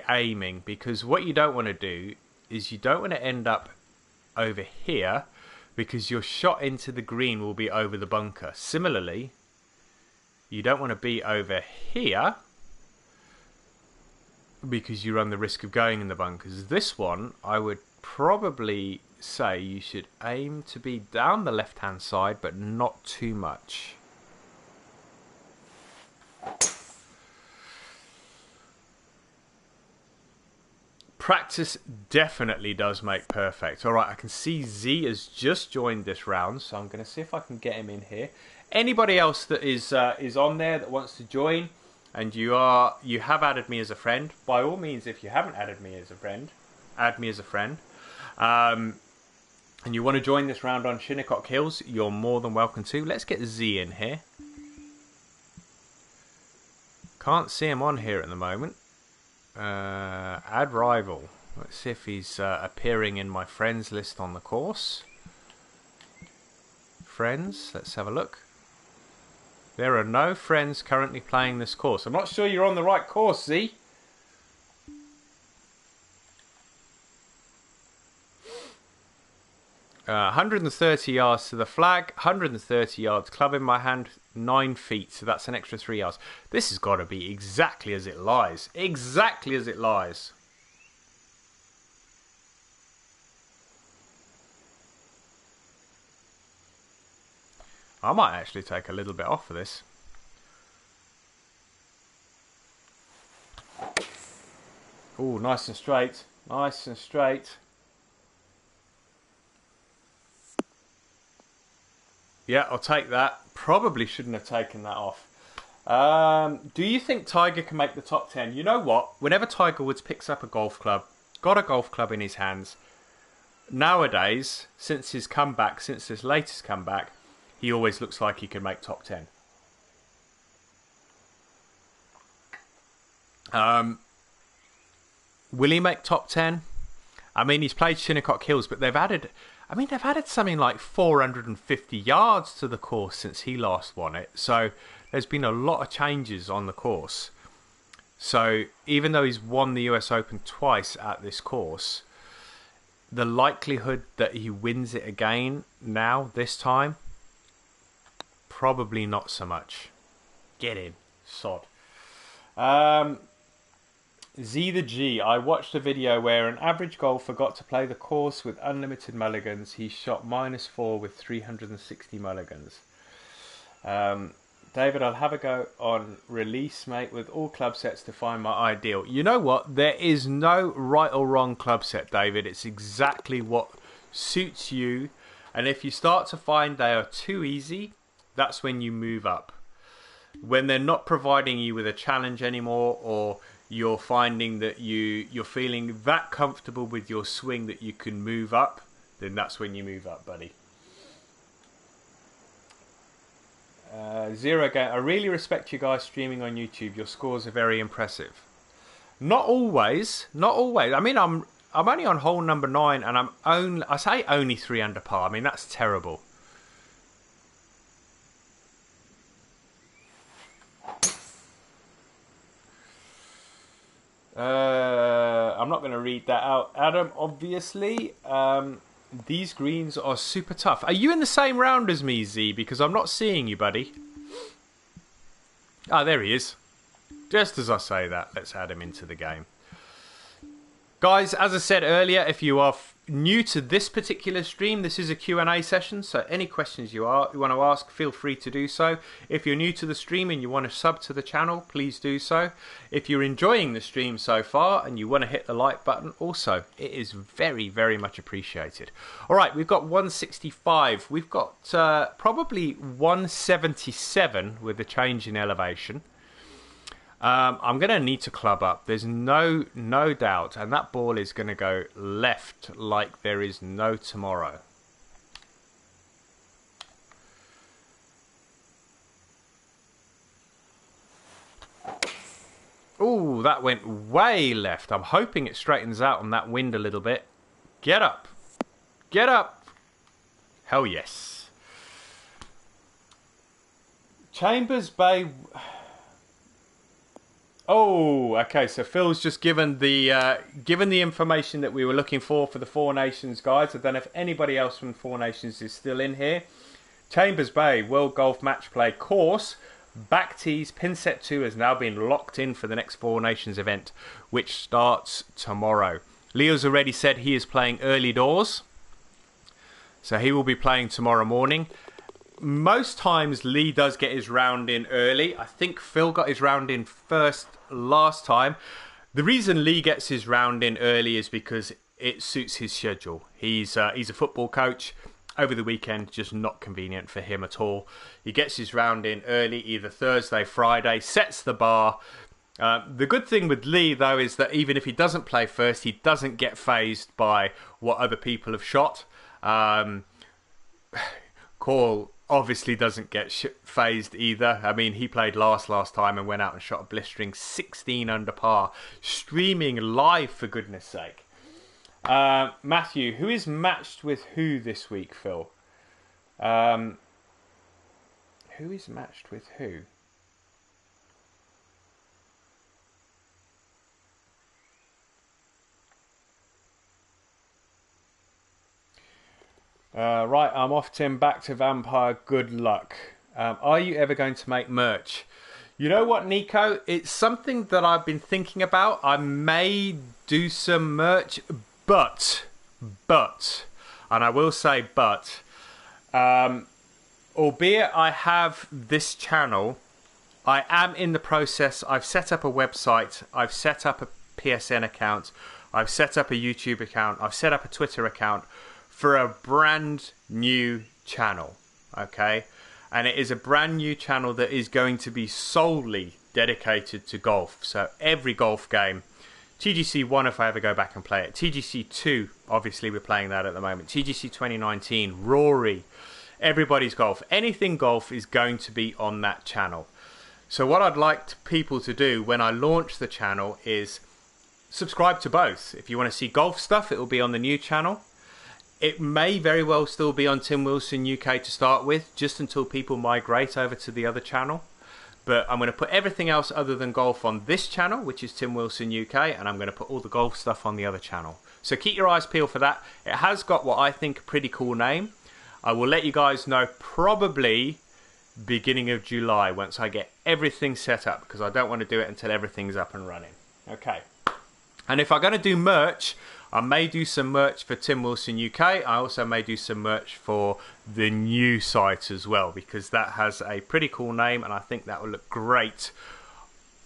aiming, because what you don't want to do is you don't want to end up over here because your shot into the green will be over the bunker. Similarly, you don't want to be over here because you run the risk of going in the bunkers. This one, I would probably say you should aim to be down the left-hand side, but not too much. Practice definitely does make perfect. Alright, I can see Z has just joined this round, so I'm going to see if I can get him in here. Anybody else that is on there that wants to join, and you have added me as a friend, by all means, if you haven't added me as a friend, add me as a friend. And you want to join this round on Shinnecock Hills, you're more than welcome to. Let's get Z in here. Can't see him on here at the moment. Add rival. Let's see if he's appearing in my friends list on the course. Friends, let's have a look. There are no friends currently playing this course. I'm not sure you're on the right course, Z. Uh, 130 yards to the flag, 130 yards, club in my hand, 9 feet, so that's an extra 3 yards. This has got to be exactly as it lies. Exactly as it lies. I might actually take a little bit off of this. Oh, nice and straight. Nice and straight. Yeah, I'll take that. Probably shouldn't have taken that off. Do you think Tiger can make the top 10? You know what? Whenever Tiger Woods picks up a golf club, got a golf club in his hands, nowadays, since his comeback, since his latest comeback, he always looks like he can make top 10. Will he make top 10? I mean, he's played Shinnecock Hills, but they've added something like 450 yards to the course since he last won it. So there's been a lot of changes on the course. So even though he's won the US Open twice at this course, the likelihood that he wins it again now, this time, probably not so much. Get in, sod. Z the G, I watched a video where an average golfer got to play the course with unlimited mulligans. He shot -4 with 360 mulligans. David, I'll have a go on release, mate, with all club sets to find my ideal. You know what? There is no right or wrong club set, David. It's exactly what suits you. And if you start to find they are too easy, that's when you move up. When they're not providing you with a challenge anymore, or you're finding that you're feeling that comfortable with your swing that you can move up, then that's when you move up, buddy. Zero Game, I really respect you guys streaming on YouTube. Your scores are very impressive. Not always. I mean, I'm only on hole number 9, and I say only 3 under par. I mean, that's terrible. I'm not going to read that out, Adam, obviously. These greens are super tough. Are you in the same round as me, Z? Because I'm not seeing you, buddy. Ah, there he is. Just as I say that, let's add him into the game. Guys, as I said earlier, if you are new to this particular stream, this is a Q&A session, so any questions you want to ask, feel free to do so. If you're new to the stream and you want to sub to the channel, please do so. If you're enjoying the stream so far and you want to hit the like button, also, it is very, very much appreciated. All right, we've got 165. We've got probably 177 with the change in elevation. I'm going to need to club up. There's no doubt. And that ball is going to go left like there is no tomorrow. Ooh, that went way left. I'm hoping it straightens out on that wind a little bit. Get up. Get up. Hell yes. Chambers Bay... Oh, okay. So Phil's just given the information that we were looking for the Four Nations guys. I don't know if anybody else from Four Nations is still in here. Chambers Bay World Golf Match Play course. Back tees, pin set 2 has now been locked in for the next Four Nations event, which starts tomorrow. Leo's already said he is playing early doors, so he will be playing tomorrow morning. Most times Lee does get his round in early. I think Phil got his round in first last time. The reason Lee gets his round in early is because it suits his schedule. He's a football coach. Over the weekend, just not convenient for him at all. He gets his round in early, either Thursday, Friday, sets the bar. The good thing with Lee, though, is that even if he doesn't play first, he doesn't get fazed by what other people have shot. Cole obviously doesn't get fazed either. I mean, he played last time and went out and shot a blistering 16 under par, streaming live, for goodness sake. Matthew, who is matched with who this week, Phil? Who is matched with who? Right, I'm off, Tim. Back to Vampire. Good luck. Are you ever going to make merch? You know what, Nico? It's something that I've been thinking about. I may do some merch, but, and I will say but, albeit I have this channel, I am in the process. I've set up a website. I've set up a PSN account. I've set up a YouTube account. I've set up a Twitter account for a brand new channel. Okay. and it is a brand new channel that is going to be solely dedicated to golf. So every golf game, TGC 1 if I ever go back and play it, TGC 2, obviously we're playing that at the moment, TGC 2019, Rory, everybody's golf, anything golf is going to be on that channel. So what I'd like people to do when I launch the channel is subscribe to both. If you want to see golf stuff, it will be on the new channel. It may very well still be on Tim Wilson UK to start with, just until people migrate over to the other channel. But I'm going to put everything else other than golf on this channel, which is Tim Wilson UK, and I'm going to put all the golf stuff on the other channel. So keep your eyes peeled for that. It has got what I think a pretty cool name. I will let you guys know probably beginning of July once I get everything set up, because I don't want to do it until everything's up and running. Okay. And if I'm going to do merch, I may do some merch for Tim Wilson UK. I also may do some merch for the new site as well, because that has a pretty cool name and I think that will look great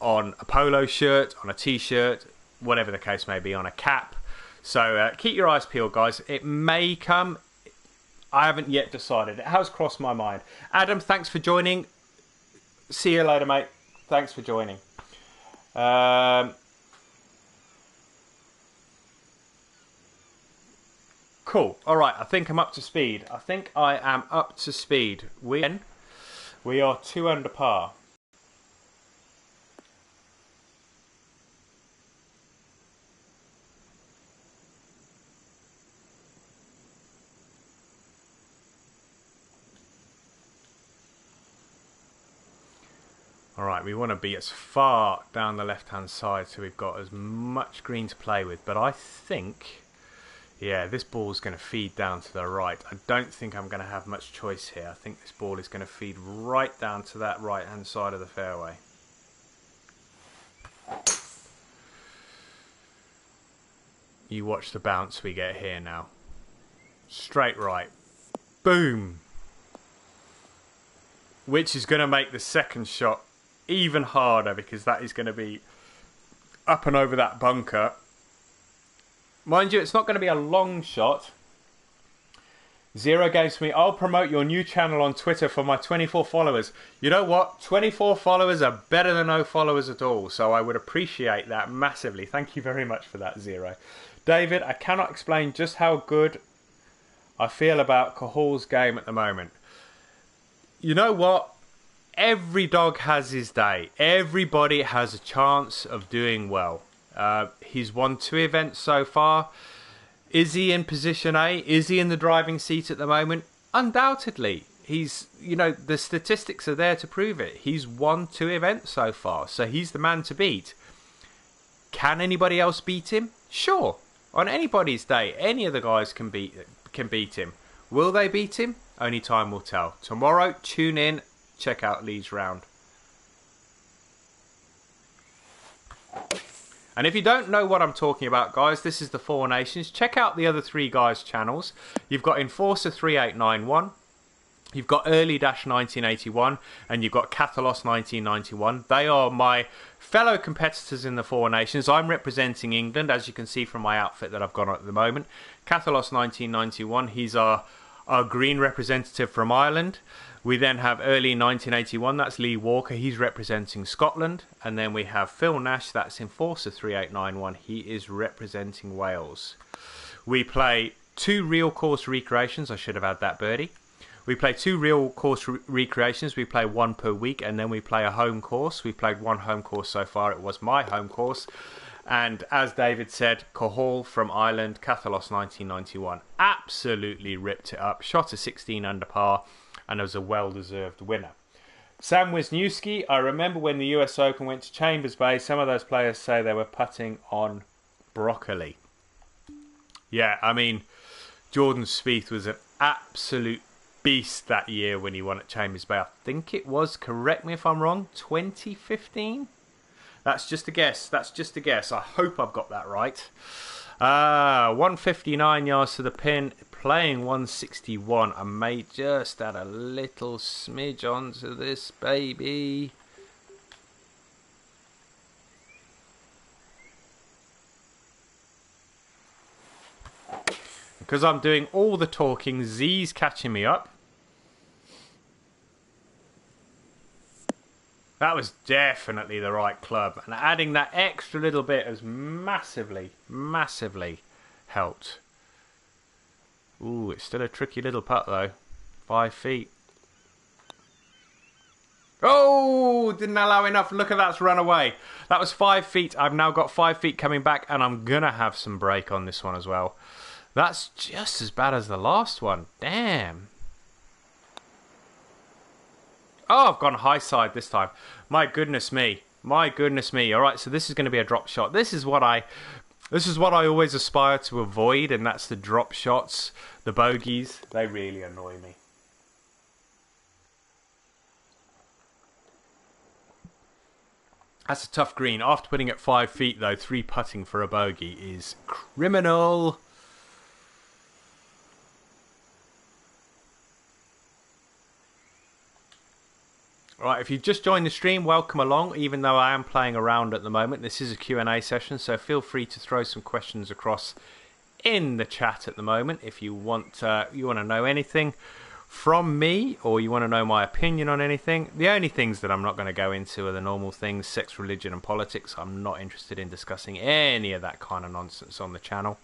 on a polo shirt, on a t-shirt, whatever the case may be, on a cap. So keep your eyes peeled, guys. It may come. I haven't yet decided. It has crossed my mind. Adam, thanks for joining. See you later, mate. Thanks for joining. Cool. All right. I think I'm up to speed. I think I am up to speed. We are 2 under par. All right. We want to be as far down the left-hand side so we've got as much green to play with. But I think... yeah, this ball's going to feed down to the right. I don't think I'm going to have much choice here. I think this ball is going to feed right down to that right-hand side of the fairway. You watch the bounce we get here now. Straight right. Boom! Which is going to make the second shot even harder, because that is going to be up and over that bunker. Mind you, it's not going to be a long shot. Zero games for me. I'll promote your new channel on Twitter for my 24 followers. You know what? 24 followers are better than no followers at all. So I would appreciate that massively. Thank you very much for that, Zero. David, I cannot explain just how good I feel about Cahal's game at the moment. You know what? Every dog has his day. Everybody has a chance of doing well. He's won 2 events so far. Is he in position A? Is he in the driving seat at the moment? Undoubtedly. He's, you know, the statistics are there to prove it. He's won 2 events so far, so he's the man to beat. Can anybody else beat him? Sure. On anybody's day, any of the guys can beat him. Will they beat him? Only time will tell. Tomorrow, tune in, check out Lee's round. And if you don't know what I'm talking about, guys, this is the Four Nations. Check out the other 3 guys' channels. You've got Enforcer 3891, you've got Early-1981, and you've got Catalos 1991. They are my fellow competitors in the Four Nations. I'm representing England, as you can see from my outfit that I've got on at the moment. Catalos 1991, he's our green representative from Ireland. We then have Early 1981, that's Lee Walker, he's representing Scotland. And then we have Phil Nash, that's Enforcer 3891, he is representing Wales. We play 2 real course recreations, I should have had that birdie. We play 2 real course recreations, we play 1 per week, and then we play a home course. We've played 1 home course so far, it was my home course. And as David said, Cahal from Ireland, Catalos 1991, absolutely ripped it up, shot a 16 under par, and was a well-deserved winner. Sam Wisniewski, I remember when the US Open went to Chambers Bay, some of those players say they were putting on broccoli. Yeah, I mean, Jordan Spieth was an absolute beast that year when he won at Chambers Bay. I think it was, correct me if I'm wrong, 2015? That's just a guess. That's just a guess. I hope I've got that right. 159 yards to the pin, playing 161. I may just add a little smidge onto this baby. Because I'm doing all the talking, Z's catching me up. That was definitely the right club. And adding that extra little bit has massively, massively helped. Ooh, it's still a tricky little putt though. 5 feet. Oh, didn't allow enough. Look at that's run away. That was 5 feet. I've now got 5 feet coming back, and I'm going to have some break on this one as well. That's just as bad as the last one. Damn. Oh, I've gone high side this time. My goodness me. My goodness me. All right, so this is going to be a drop shot. This is what I always aspire to avoid, and that's the drop shots, the bogeys. They really annoy me. That's a tough green. After putting it 5 feet, though, 3 putting for a bogey is criminal. Right, if you've just joined the stream, welcome along. Even though I am playing around at the moment, this is a Q&A session, so feel free to throw some questions across in the chat at the moment if you want to know anything from me, or you want to know my opinion on anything. The only things that I'm not going to go into are the normal things: sex, religion and politics. I'm not interested in discussing any of that kind of nonsense on the channel.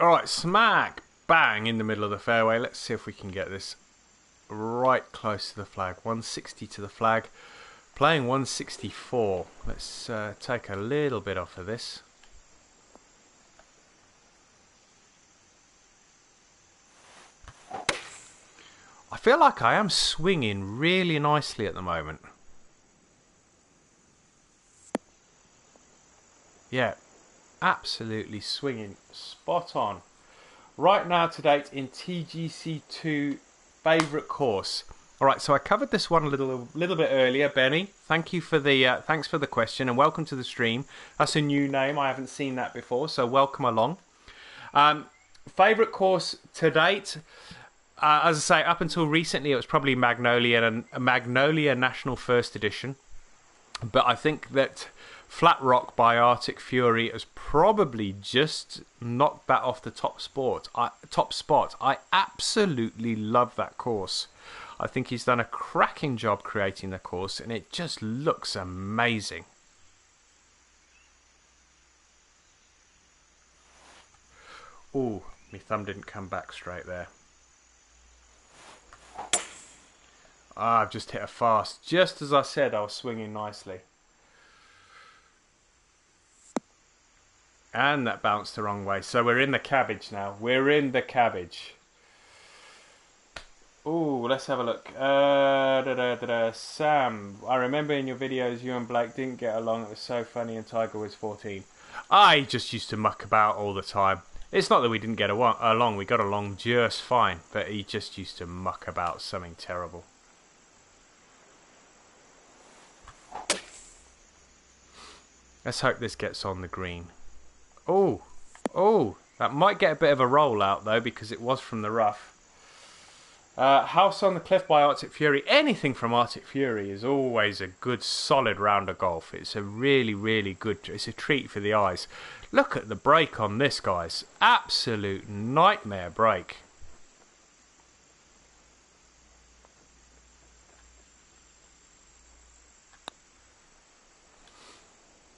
Alright, smack bang in the middle of the fairway. Let's see if we can get this right close to the flag. 160 to the flag. Playing 164. Let's take a little bit off of this. I feel like I am swinging really nicely at the moment. Yeah, absolutely swinging spot on. Right now to date in TGC2 favourite course. All right, so I covered this one a little bit earlier. Benny, thank you for the thanks for the question, and welcome to the stream. That's a new name. I haven't seen that before, so welcome along. Favourite course to date. As I say, up until recently, it was probably Magnolia and Magnolia National First Edition. But I think that Flat Rock by Arctic Fury has probably just knocked that off the top spot. I absolutely love that course. I think he's done a cracking job creating the course, and it just looks amazing. Ooh, my thumb didn't come back straight there. I've just hit a fast. Just as I said, I was swinging nicely. And that bounced the wrong way. So we're in the cabbage now. We're in the cabbage. Ooh, let's have a look. Sam, I remember in your videos you and Blake didn't get along. It was so funny, and Tiger was 14. I just used to muck about all the time. It's not that we didn't get along. We got along just fine. But he just used to muck about something terrible. Let's hope this gets on the green. Oh, that might get a bit of a roll out though, because it was from the rough. House on the Cliff by Arctic Fury. Anything from Arctic Fury is always a good solid round of golf. It's a really, really good, it's a treat for the eyes. Look at the break on this, guys. Absolute nightmare break.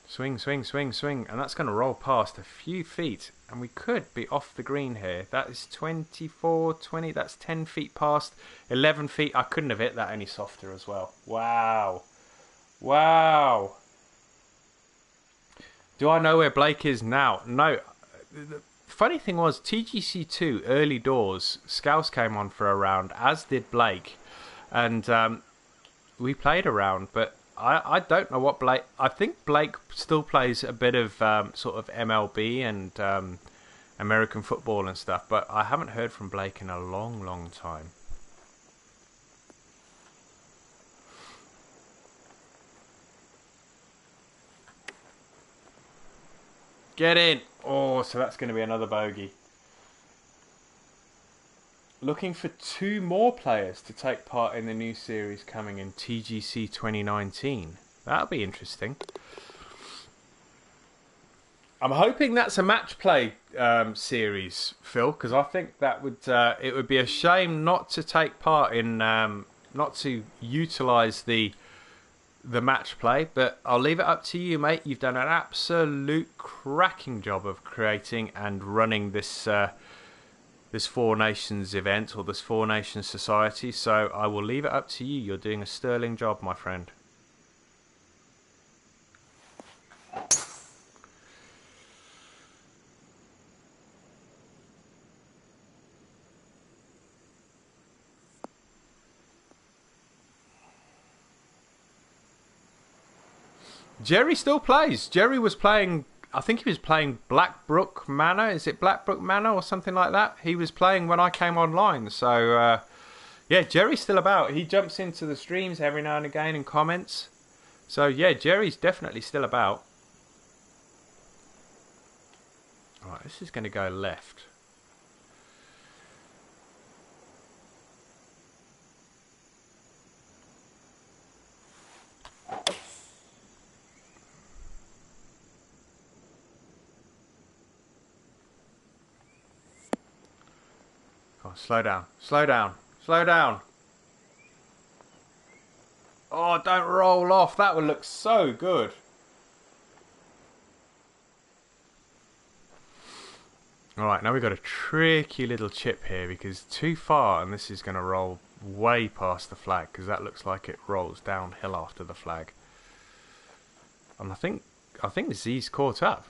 Swing, swing, swing, swing. And that's going to roll past a few feet. And we could be off the green here. That is 24, 20. That's 10 feet past. 11 feet. I couldn't have hit that any softer as well. Wow. Wow. Do I know where Blake is now? No. The funny thing was, TGC2, early doors, Scouse came on for a round, as did Blake. And we played a round, but I don't know what Blake... I think Blake still plays a bit of sort of MLB and American football and stuff, but I haven't heard from Blake in a long, long time. Get in! Oh, so that's going to be another bogey. looking for 2 more players to take part in the new series coming in TGC 2019. That'll be interesting. I'm hoping that's a match play series, Phil, because I think that would it would be a shame not to take part in not to utilise the match play. But I'll leave it up to you, mate. You've done an absolute cracking job of creating and running this this Four Nations event, or this Four Nations Society, so I will leave it up to you. You're doing a sterling job, my friend. Jerry still plays. Jerry was playing, I think he was playing Blackbrook Manor. Is it Blackbrook Manor or something like that? He was playing when I came online. So, yeah, Jerry's still about. He jumps into the streams every now and again and comments. So, yeah, Jerry's definitely still about. Alright, this is going to go left. Slow down. Slow down. Slow down. Oh, don't roll off. That would look so good. Alright, now we've got a tricky little chip here because too far and this is going to roll way past the flag because that looks like it rolls downhill after the flag. And I think Z's caught up.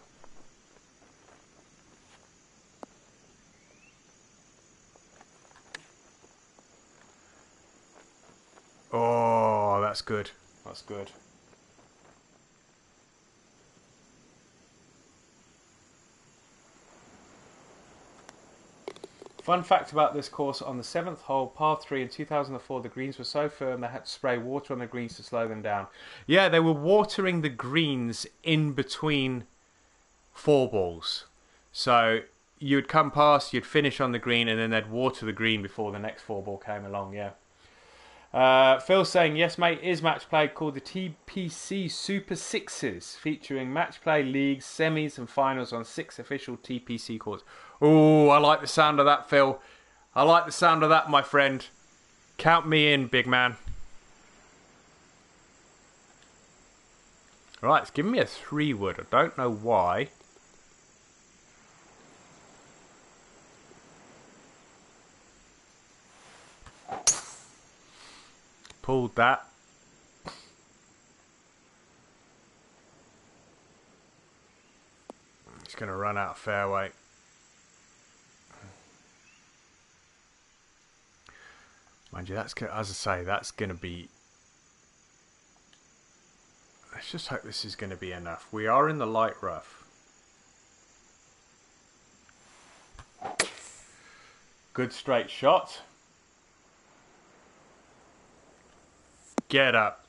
Oh, that's good. That's good. Fun fact about this course, on the 7th hole, par 3 in 2004, the greens were so firm they had to spray water on the greens to slow them down. Yeah, they were watering the greens in between 4 balls. So you'd come past, you'd finish on the green, and then they'd water the green before the next 4 ball came along, yeah. Phil's saying, yes mate, is match play called the TPC Super Sixes, featuring match play leagues, semis and finals on 6 official TPC courts. Oh, I like the sound of that, Phil. I like the sound of that, my friend. Count me in, big man. Right, it's giving me a 3-wood. I don't know why. Pulled that. It's going to run out of fairway. Mind you, that's, as I say, that's going to be... Let's just hope this is going to be enough. We are in the light rough. Good straight shot. Get up.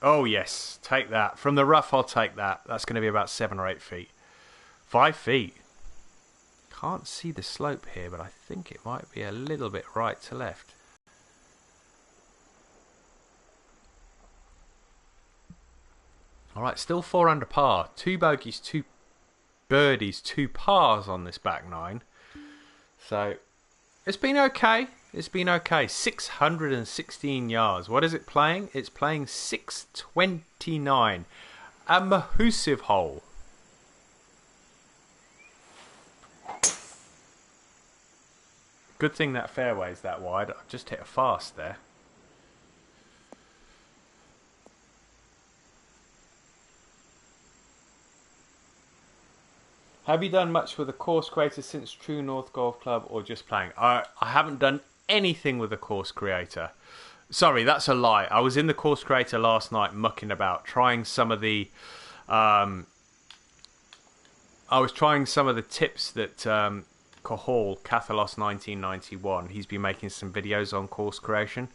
Oh yes, take that. From the rough I'll take that. That's going to be about 7 or 8 feet. 5 feet. Can't see the slope here, but I think it might be a little bit right to left. Alright, still 4 under par. 2 bogeys, 2 birdies, 2 pars on this back 9. So, it's been okay. It's been okay. 616 yards. What is it playing? It's playing 629. A mahoosive hole. Good thing that fairway's that wide. I've just hit a fast there. Have you done much with a course creator since True North Golf Club or just playing? I haven't done anything with a course creator. Sorry, that's a lie. I was in the course creator last night mucking about, trying some of the... I was trying some of the tips that Cahal, Cathalos 1991, he's been making some videos on course creation,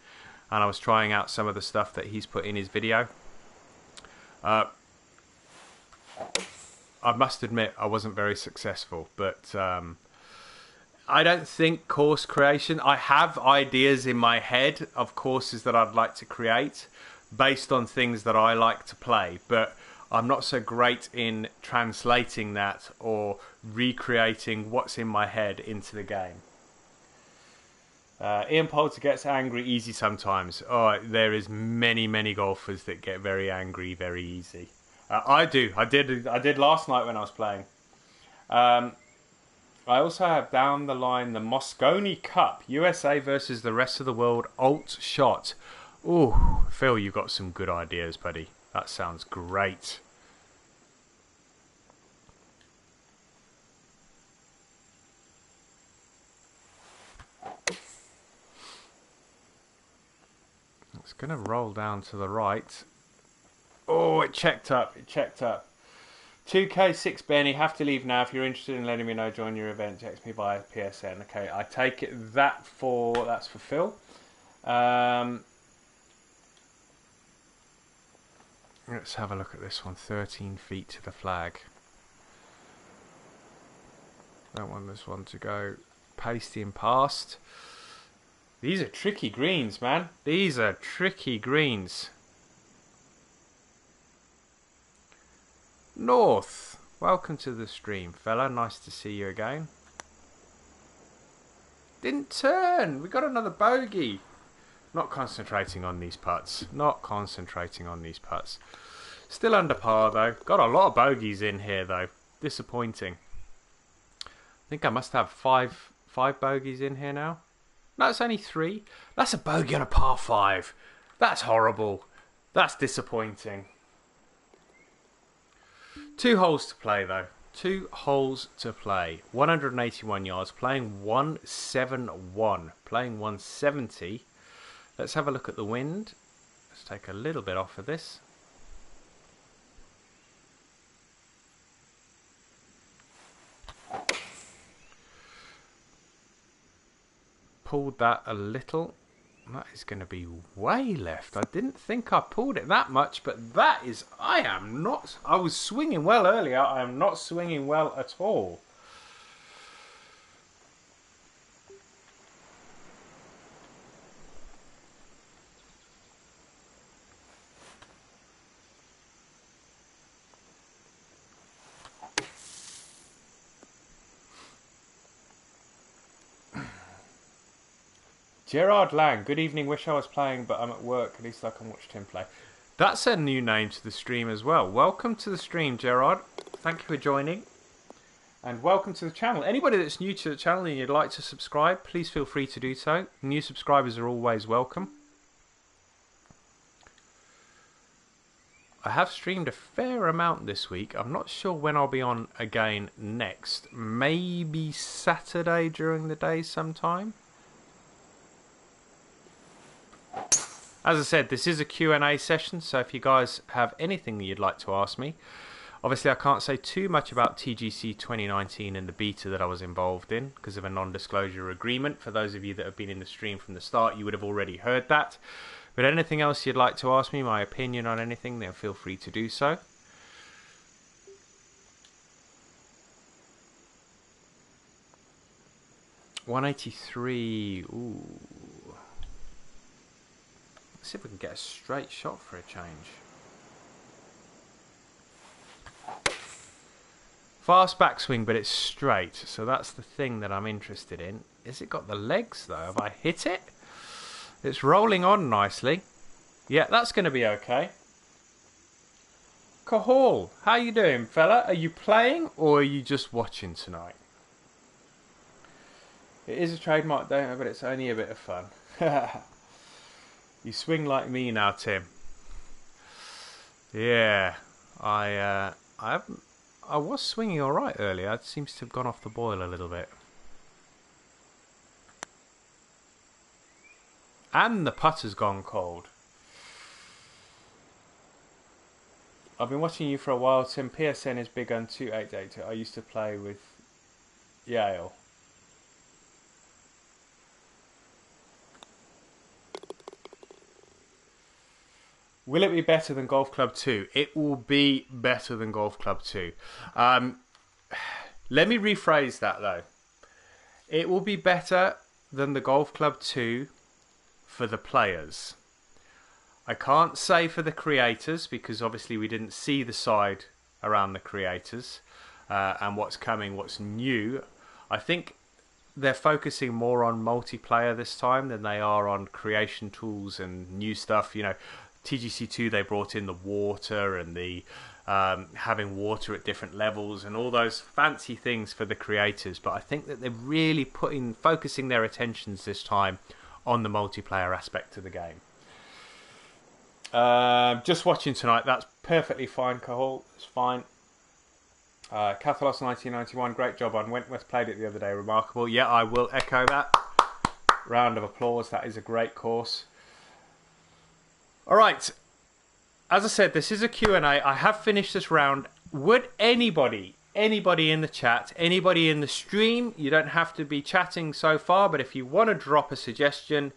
and I was trying out some of the stuff that he's put in his video. I must admit I wasn't very successful, but I don't think course creation. I have ideas in my head of courses that I'd like to create based on things that I like to play, but I'm not so great in translating that or recreating what's in my head into the game. Ian Poulter gets angry easy sometimes. Oh, there is many golfers that get very angry very easy. I do. I did last night when I was playing. I also have down the line the Mosconi Cup, USA versus the rest of the world, alt shot. Ooh, Phil, you got some good ideas, buddy. That sounds great. It's going to roll down to the right. Oh, it checked up. It checked up. 2K6 Benny, have to leave now. If you're interested in letting me know, join your event. Text me via PSN. Okay, I take it that's for Phil. Let's have a look at this one. 13 feet to the flag. Don't want this one to go pasty and past. These are tricky greens, man. These are tricky greens. North, welcome to the stream, fella. Nice to see you again. Didn't turn. We got another bogey. Not concentrating on these putts. Not concentrating on these putts. Still under par though. Got a lot of bogeys in here though. Disappointing. I think I must have five bogeys in here now. No, it's only 3. That's a bogey on a par 5. That's horrible. That's disappointing. 2 holes to play though. 2 holes to play. 181 yards. Playing 171. Playing 170. Let's have a look at the wind. Let's take a little bit off of this. Pulled that a little. That is going to be way left. I didn't think I pulled it that much, but that is... I was swinging well earlier. I am not swinging well at all. Gerard Lang, good evening. Wish I was playing, but I'm at work. At least I can watch Tim play. That's a new name to the stream as well. Welcome to the stream, Gerard. Thank you for joining. And welcome to the channel. Anybody that's new to the channel and you'd like to subscribe, please feel free to do so. New subscribers are always welcome. I have streamed a fair amount this week. I'm not sure when I'll be on again next. Maybe Saturday during the day sometime. As I said, this is a Q&A session, so if you guys have anything that you'd like to ask me, obviously I can't say too much about TGC 2019 and the beta that I was involved in because of a non-disclosure agreement. For those of you that have been in the stream from the start, you would have already heard that. But anything else you'd like to ask me, my opinion on anything, then feel free to do so. $183, ooh. Let's see if we can get a straight shot for a change. Fast backswing, but it's straight. So that's the thing that I'm interested in. Has it got the legs, though? Have I hit it? It's rolling on nicely. Yeah, that's going to be okay. Cahal, how you doing, fella? Are you playing or are you just watching tonight? It is a trademark, don't it? But it's only a bit of fun. You swing like me now, Tim. Yeah, I was swinging all right earlier. It seems to have gone off the boil a little bit. And the putter's gone cold. I've been watching you for a while, Tim. PSN is big on 2882. I used to play with Yale. Will it be better than Golf Club 2? It will be better than Golf Club 2. Let me rephrase that though. It will be better than the Golf Club 2 for the players. I can't say for the creators because obviously we didn't see the side around the creators and what's coming, what's new. I think they're focusing more on multiplayer this time than they are on creation tools and new stuff. You know, TGC2 they brought in the water and the having water at different levels and all those fancy things for the creators. But I think that they're really focusing their attentions this time on the multiplayer aspect of the game. Just watching tonight, that's perfectly fine, Cahul. It's fine. Cathalos 1991, great job on Wentworth, played it the other day, remarkable. Yeah, I will echo that. Round of applause, that is a great course. Alright, as I said, this is a Q&A. I have finished this round. Would anybody in the chat, anybody in the stream, you don't have to be chatting so far, but if you want to drop a suggestion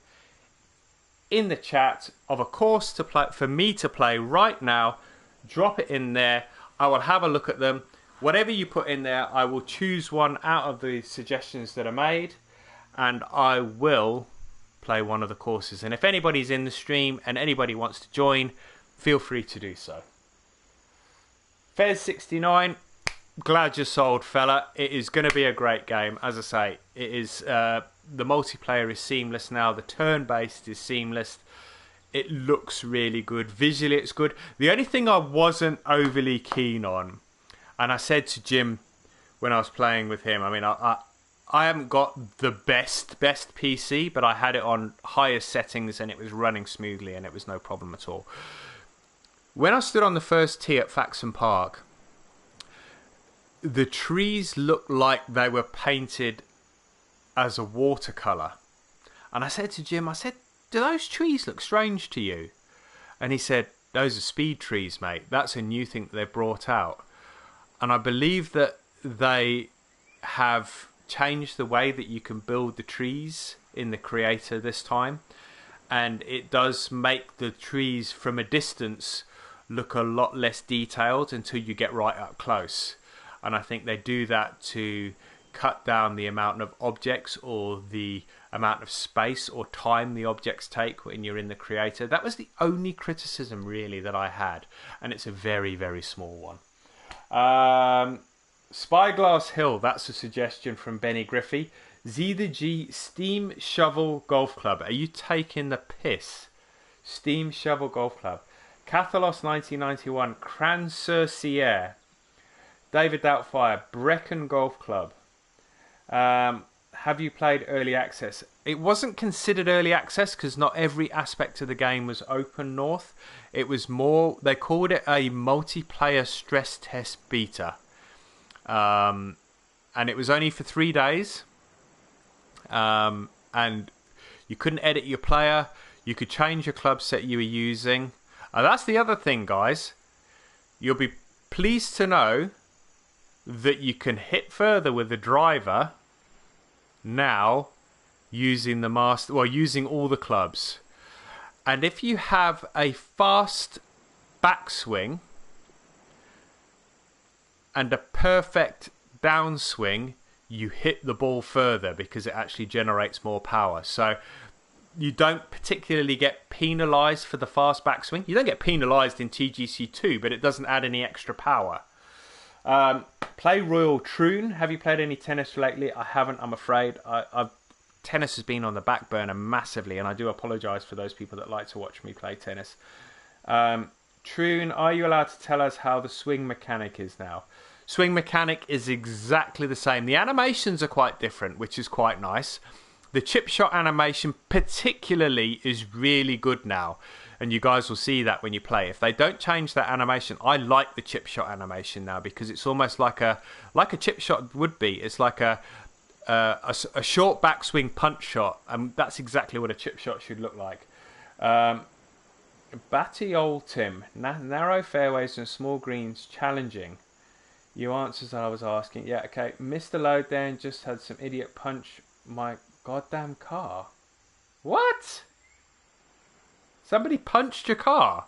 in the chat of a course to play for me to play right now, drop it in there. I will have a look at them. Whatever you put in there, I will choose one out of the suggestions that are made, and I will play one of the courses. And if anybody's in the stream and anybody wants to join, feel free to do so. Fez69, glad you sold, fella. It is going to be a great game. As I say, it is. The multiplayer is seamless now. The turn-based is seamless. It looks really good. Visually, it's good. The only thing I wasn't overly keen on, and I said to Jim when I was playing with him, I mean, I haven't got the best PC, but I had it on highest settings and it was running smoothly and it was no problem at all. When I stood on the first tee at Faxon Park, the trees looked like they were painted as a watercolour. And I said to Jim, do those trees look strange to you? And he said, those are speed trees, mate. That's a new thing that they've brought out. And I believe that they have changed the way that you can build the trees in the creator this time. And it does make the trees from a distance look a lot less detailed until you get right up close. And I think they do that to cut down the amount of objects or the amount of space or time the objects take when you're in the creator. That was the only criticism really that I had, and it's a very, very small one. Spyglass Hill, that's a suggestion from Benny Griffey. Z the G Steam Shovel Golf Club. Are you taking the piss? Steam Shovel Golf Club. Cathalos 1991, Cran-sur-Sierre. David Doubtfire, Brecon Golf Club. Have you played early access? It wasn't considered early access because not every aspect of the game was open north. It was more, they called it a multiplayer stress test beta. And it was only for 3 days. And you couldn't edit your player. You could change your club set you were using. And that's the other thing, guys. You'll be pleased to know that you can hit further with the driver now using the master, well, using all the clubs. And if you have a fast backswing and a perfect downswing, you hit the ball further because it actually generates more power. So you don't particularly get penalized for the fast backswing. You don't get penalized in TGC2, but it doesn't add any extra power. Play Royal Troon. Have you played any tennis lately? I haven't, I'm afraid. Tennis has been on the back burner massively, and I do apologise for those people that like to watch me play tennis. Troon, are you allowed to tell us how the swing mechanic is now? Swing mechanic is exactly the same. The animations are quite different, which is quite nice. The chip shot animation particularly is really good now. And you guys will see that when you play. If they don't change that animation, I like the chip shot animation now because it's almost like a chip shot would be. It's like a short backswing punch shot, and that's exactly what a chip shot should look like. Batty old Tim, narrow fairways and small greens, challenging. You answers that I was asking. Yeah, okay. Missed the load there and just had some idiot punch my goddamn car. What? Somebody punched your car.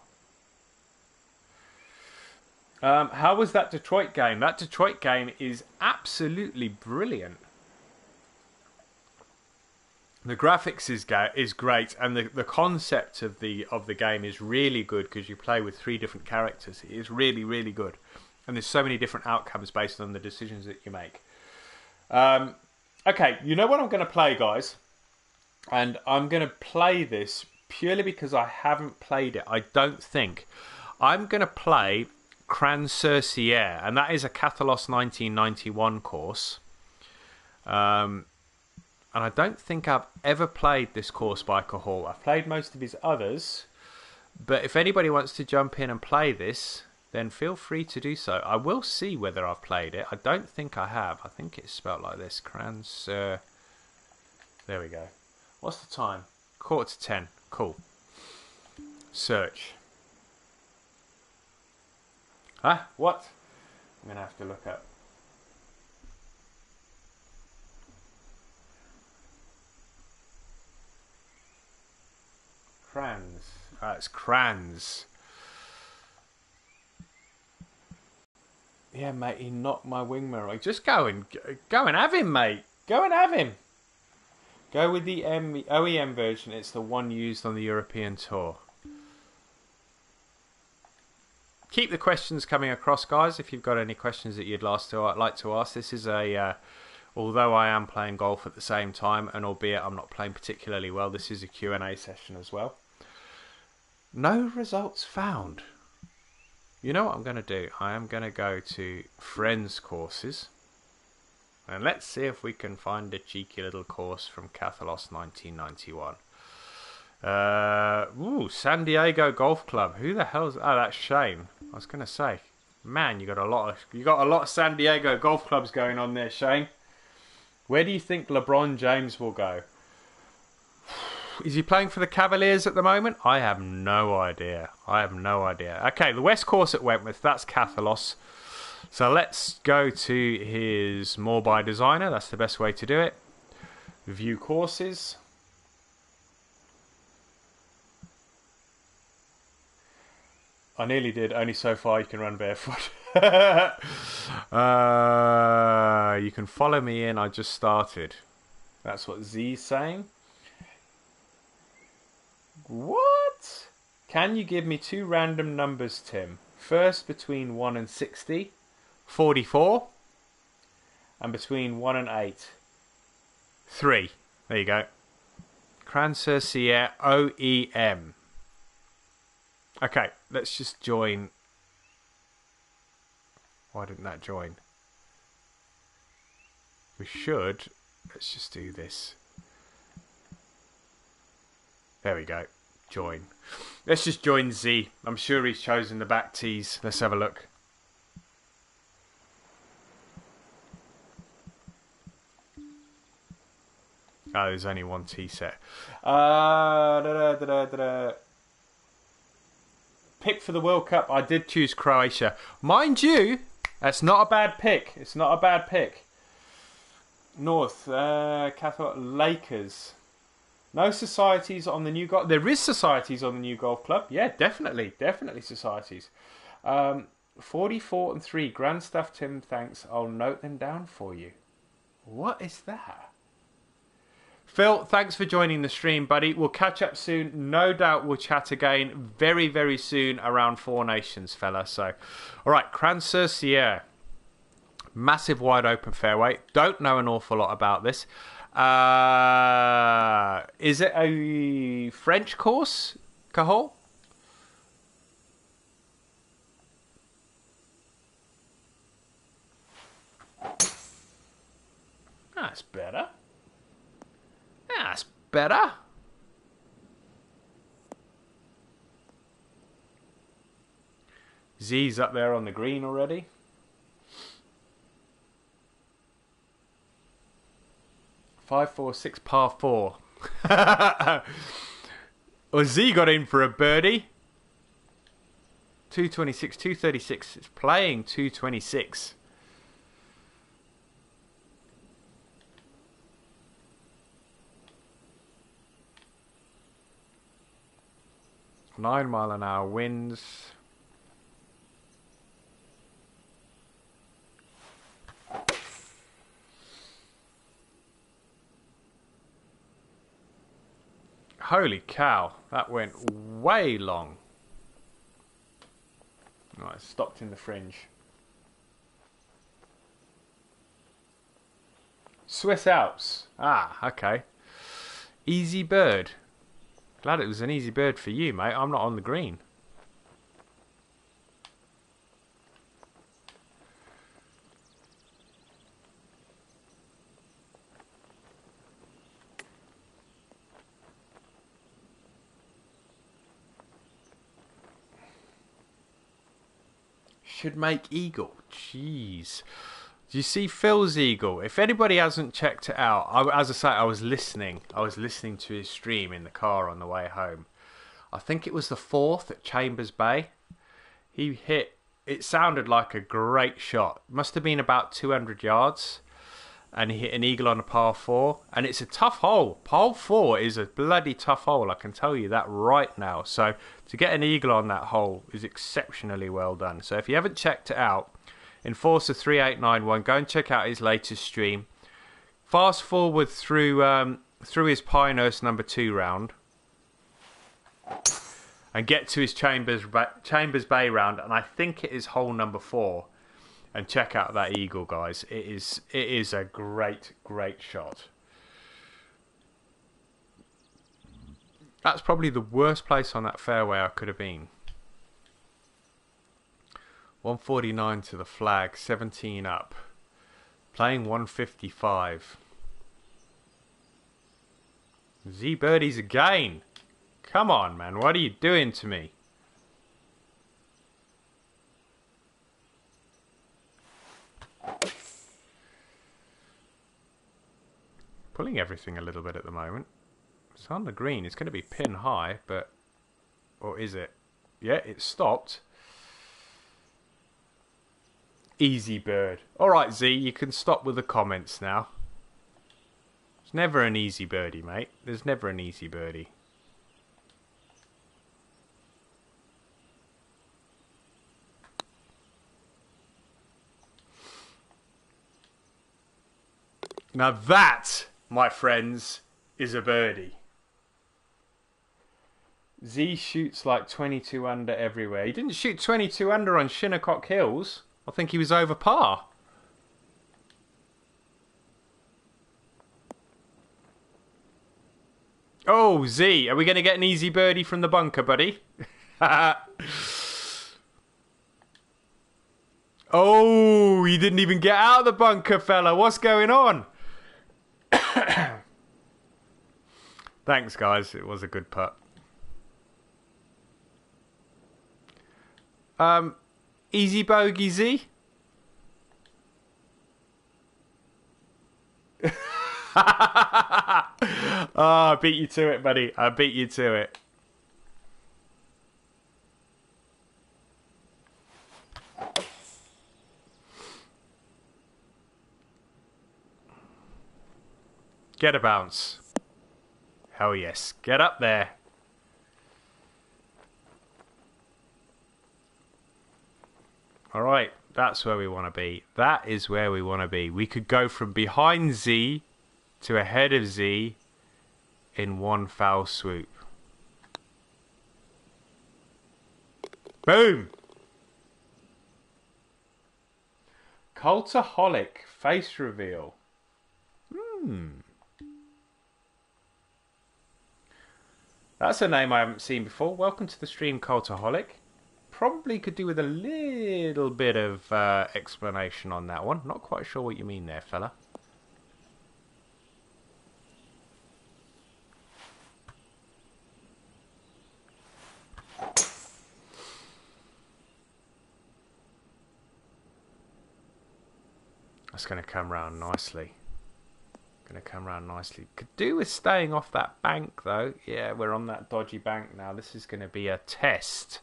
How was that Detroit game? That Detroit game is absolutely brilliant. The graphics is great, and the concept of the game is really good because you play with 3 different characters. It is really, really good, and there's so many different outcomes based on the decisions that you make. Okay, you know what I'm going to play, guys, and I'm going to play this purely because I haven't played it. I don't think I'm going to play Cran-sur-Sierre, and that is a Catalos 1991 course. And I don't think I've ever played this course by Cahal. I've played most of his others, but if anybody wants to jump in and play this, then feel free to do so. I will see whether I've played it. I don't think I have. I think it's spelled like this. Cran-sur. There we go. What's the time? 9:45. Cool. Search. Huh? What? I'm going to have to look up. Crans. It's Crans. Yeah, mate, he knocked my wing mirror. Just go and have him, mate. Go and have him. Go with the OEM version. It's the one used on the European Tour. Keep the questions coming across, guys. If you've got any questions that you'd like to ask, this is a. Although I am playing golf at the same time, and albeit I'm not playing particularly well, this is a Q&A session as well. No results found. You know what I'm going to do? I am going to go to Friends Courses. And let's see if we can find a cheeky little course from Catalos 1991. San Diego Golf Club. Who the hell's... Oh, that's Shane. I was going to say. Man, you got a lot of San Diego golf clubs going on there, Shane. Where do you think LeBron James will go? Is he playing for the Cavaliers at the moment? I have no idea. Okay, the West Course at Wentworth, that's Cathalos. So let's go to his More by Designer. That's the best way to do it. View courses. I nearly did. Only so far you can run barefoot. You can follow me in. I just started. That's what Z's saying. What? Can you give me 2 random numbers, Tim? First between 1 and 60, 44, and between 1 and 8, 3. There you go. Cran-sur-Sierre OEM. Okay, let's just join. Why didn't that join? We should. Let's just do this. There we go. Join. Let's just join Z. I'm sure he's chosen the back tees. Let's have a look. Oh, there's only one tee set. Pick for the World Cup. I did choose Croatia. Mind you, that's not a bad pick. It's not a bad pick. North. Catholic Lakers. No societies on the new golf. There is societies on the new golf club. Yeah, definitely societies. 44 and 3. Grand stuff, Tim. Thanks. I'll note them down for you. What is that? Phil, thanks for joining the stream, buddy. We'll catch up soon. No doubt we'll chat again very, very soon around Four Nations, fella. So, all right, Cran-sur-Sierre. Massive wide open fairway. Don't know an awful lot about this. Is it a French course, Cahal? That's better. That's better. Z's up there on the green already. Five, 4, 6, par 4. Well, Z got in for a birdie. 226, 236. It's playing 226. $9-mile-an-hour winds. Holy cow, that went way long. Right, stopped in the fringe. Swiss Alps. Ah, okay. Easy bird. Glad it was an easy bird for you, mate. I'm not on the green. Should make eagle. Jeez. Do you see Phil's eagle? If anybody hasn't checked it out, as I say, I was listening. I was listening to his stream in the car on the way home. I think it was the 4th at Chambers Bay. He hit. It sounded like a great shot. Must have been about 200 yards. And he hit an eagle on a par 4. And it's a tough hole. Par 4 is a bloody tough hole. I can tell you that right now. So to get an eagle on that hole is exceptionally well done. So if you haven't checked it out, Enforcer 3891, go and check out his latest stream. Fast forward through his Pinehurst number 2 round. And get to his Chambers Bay round. And I think it is hole number 4. And check out that eagle, guys. It is a great, great shot. That's probably the worst place on that fairway I could have been. 149 to the flag, 17 up. Playing 155. Z birdies again. Come on, man. What are you doing to me? Pulling everything a little bit at the moment. It's on the green. It's going to be pin high, but... Or is it? Yeah, it stopped. Easy bird. Alright, Z, you can stop with the comments now. It's never an easy birdie, mate. There's never an easy birdie. Now that, my friends, is a birdie. Z shoots like 22 under everywhere. He didn't shoot 22 under on Shinnecock Hills. I think he was over par. Oh, Z, are we going to get an easy birdie from the bunker, buddy? Oh, you didn't even get out of the bunker, fella. What's going on? Thanks, guys. It was a good putt. Easy bogey, Z. I beat you to it, buddy. I beat you to it. Get a bounce. Hell yes. Get up there. Alright, that's where we want to be. That is where we want to be. We could go from behind Z to ahead of Z in one foul swoop. Boom! Cultaholic face reveal. That's a name I haven't seen before. Welcome to the stream, Cultaholic. Probably could do with a little bit of explanation on that one. Not quite sure what you mean there, fella. That's going to come round nicely. Going to come round nicely. Could do with staying off that bank, though. Yeah, we're on that dodgy bank now. This is going to be a test.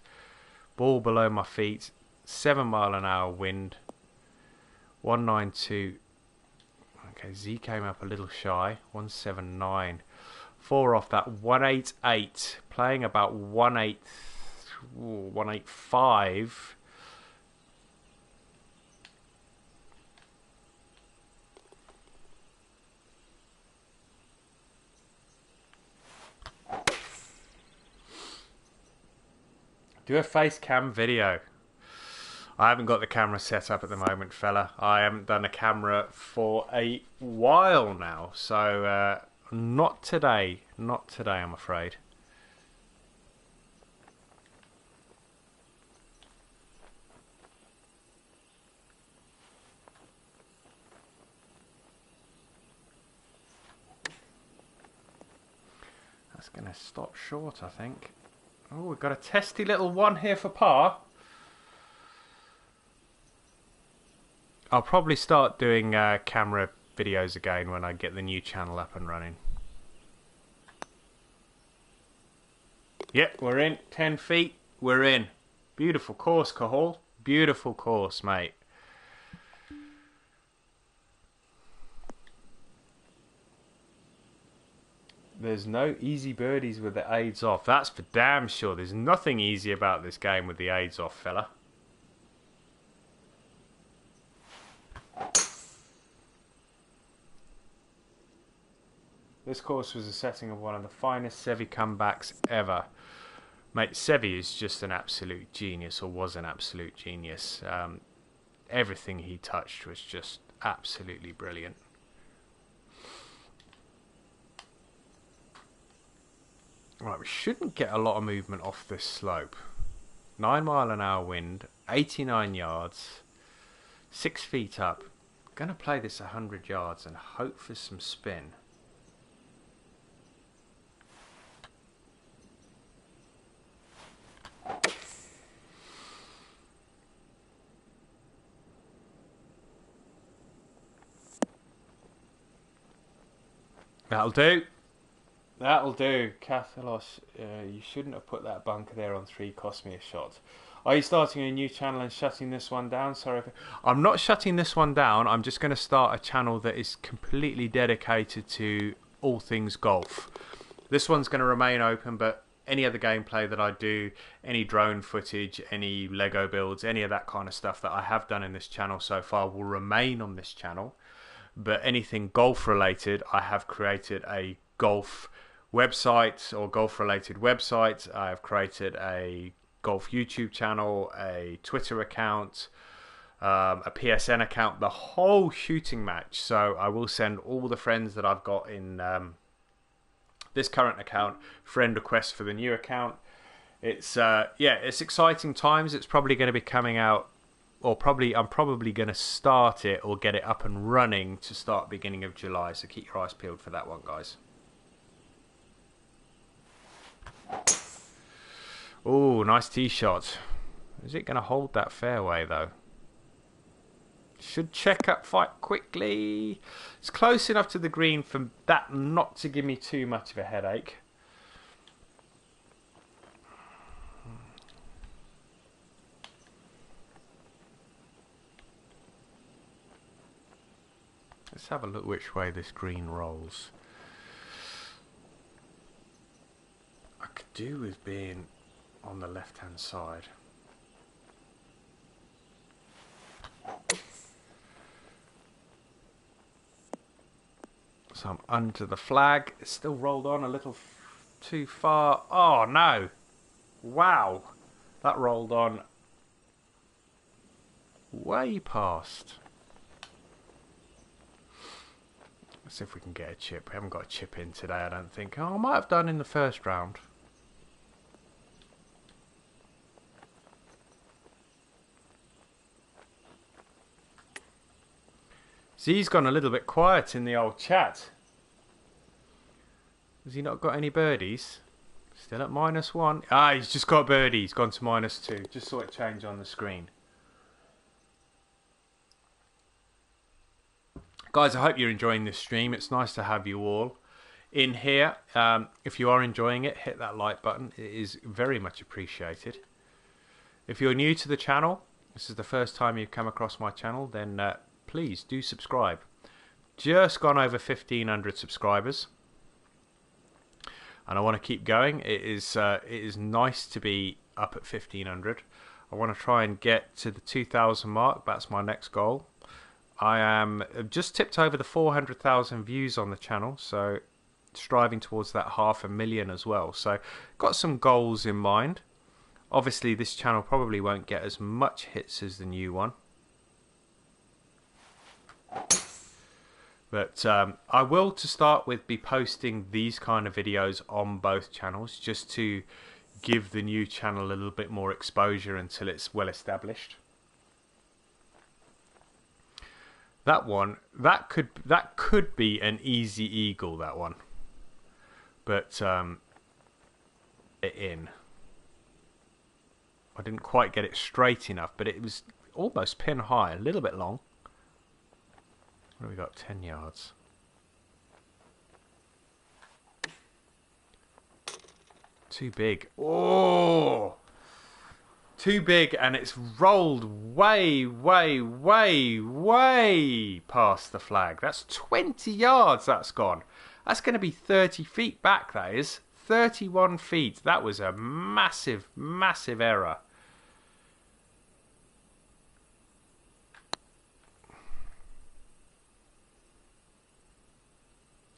Ball below my feet. 7 mile an hour wind. 192. Okay, Z came up a little shy. 179. 4 off that. 188. Playing about 185. Do a face cam video. I haven't got the camera set up at the moment, fella. I haven't done a camera for a while now. So, not today. Not today, I'm afraid. That's going to stop short, I think. Oh, we've got a testy little one here for par. I'll probably start doing camera videos again when I get the new channel up and running. Yep, we're in. 10 feet. We're in. Beautiful course, Cahal. Beautiful course, mate. There's no easy birdies with the aids off. That's for damn sure. There's nothing easy about this game with the aids off, fella. This course was a setting of one of the finest Seve comebacks ever. Mate, Seve is just an absolute genius, or was an absolute genius. Everything he touched was just absolutely brilliant. Right, we shouldn't get a lot of movement off this slope. 9 mile an hour wind, 89 yards, 6 feet up. Gonna play this 100 yards and hope for some spin. That'll do. That'll do. Cathalos, you shouldn't have put that bunker there on 3. Cost me a shot. Are you starting a new channel and shutting this one down? Sorry. I'm not shutting this one down. I'm just going to start a channel that is completely dedicated to all things golf. This one's going to remain open, but any other gameplay that I do, any drone footage, any Lego builds, any of that kind of stuff that I have done in this channel so far will remain on this channel. But anything golf related, I have created a golf website or golf related website. I have created a golf YouTube channel, a Twitter account, a PSN account, the whole shooting match. So I will send all the friends that I've got in this current account friend requests for the new account. It's it's exciting times. It's probably going to be coming out, or I'm probably going to start it or get it up and running to start beginning of July. So keep your eyes peeled for that one, guys. Oh, nice tee shot. Is it going to hold that fairway though? Should check up quite quickly. It's close enough to the green for that not to give me too much of a headache. Let's have a look which way this green rolls. I could do with being on the left hand side. So I'm under the flag. It's still rolled on a little too far. Oh no! Wow! That rolled on way past. Let's see if we can get a chip. We haven't got a chip in today, I don't think. Oh, I might have done in the first round. See, he's gone a little bit quiet in the old chat. Has he not got any birdies? Still at -1. Ah, he's just got birdie. He's gone to -2. Just saw it change on the screen. Guys, I hope you're enjoying this stream. It's nice to have you all in here. If you are enjoying it, hit that like button. It is very much appreciated. If you're new to the channel, this is the first time you've come across my channel, then please do subscribe. Just gone over 1,500 subscribers, and I want to keep going. It is nice to be up at 1,500. I want to try and get to the 2,000 mark. That's my next goal. I am just tipped over the 400,000 views on the channel, so striving towards that 500,000 as well. So got some goals in mind. Obviously, this channel probably won't get as much hits as the new one. But I will, to start with, be posting these kind of videos on both channels just to give the new channel a little bit more exposure until it's well established. That one, that could be an easy eagle, that one. But I didn't quite get it straight enough, but it was almost pin high, a little bit long. What have we got? 10 yards. Too big. Oh! Too big, and it's rolled way, way, way, way past the flag. That's 20 yards that's gone. That's going to be 30 feet back, that is. 31 feet. That was a massive, massive error.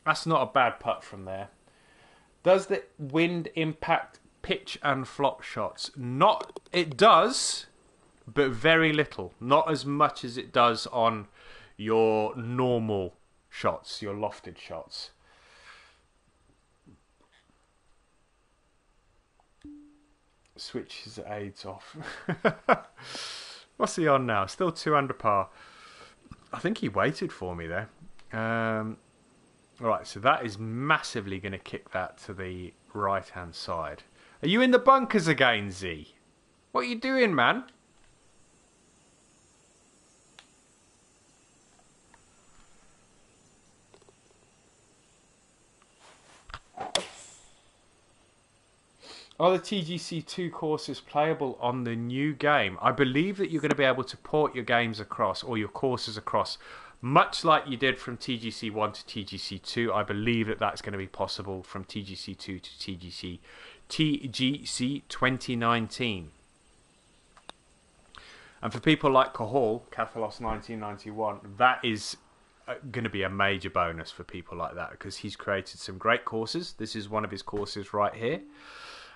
That's not a bad putt from there. Does the wind impact pitch and flop shots? Not, it does, but very little. Not as much as it does on your normal shots, your lofted shots. Switch his aids off. What's he on now? Still 2 under par. I think he waited for me there. Alright, so that is massively going to kick that to the right-hand side. Are you in the bunkers again, Z? What are you doing, man? Are the TGC2 courses playable on the new game? I believe that you're going to be able to port your games across, or your courses across, much like you did from TGC1 to TGC2. I believe that that's going to be possible from TGC2 to TGC 2019. And for people like Cahal, Cathalos 1991, that is going to be a major bonus for people like that, because he's created some great courses. This is one of his courses right here.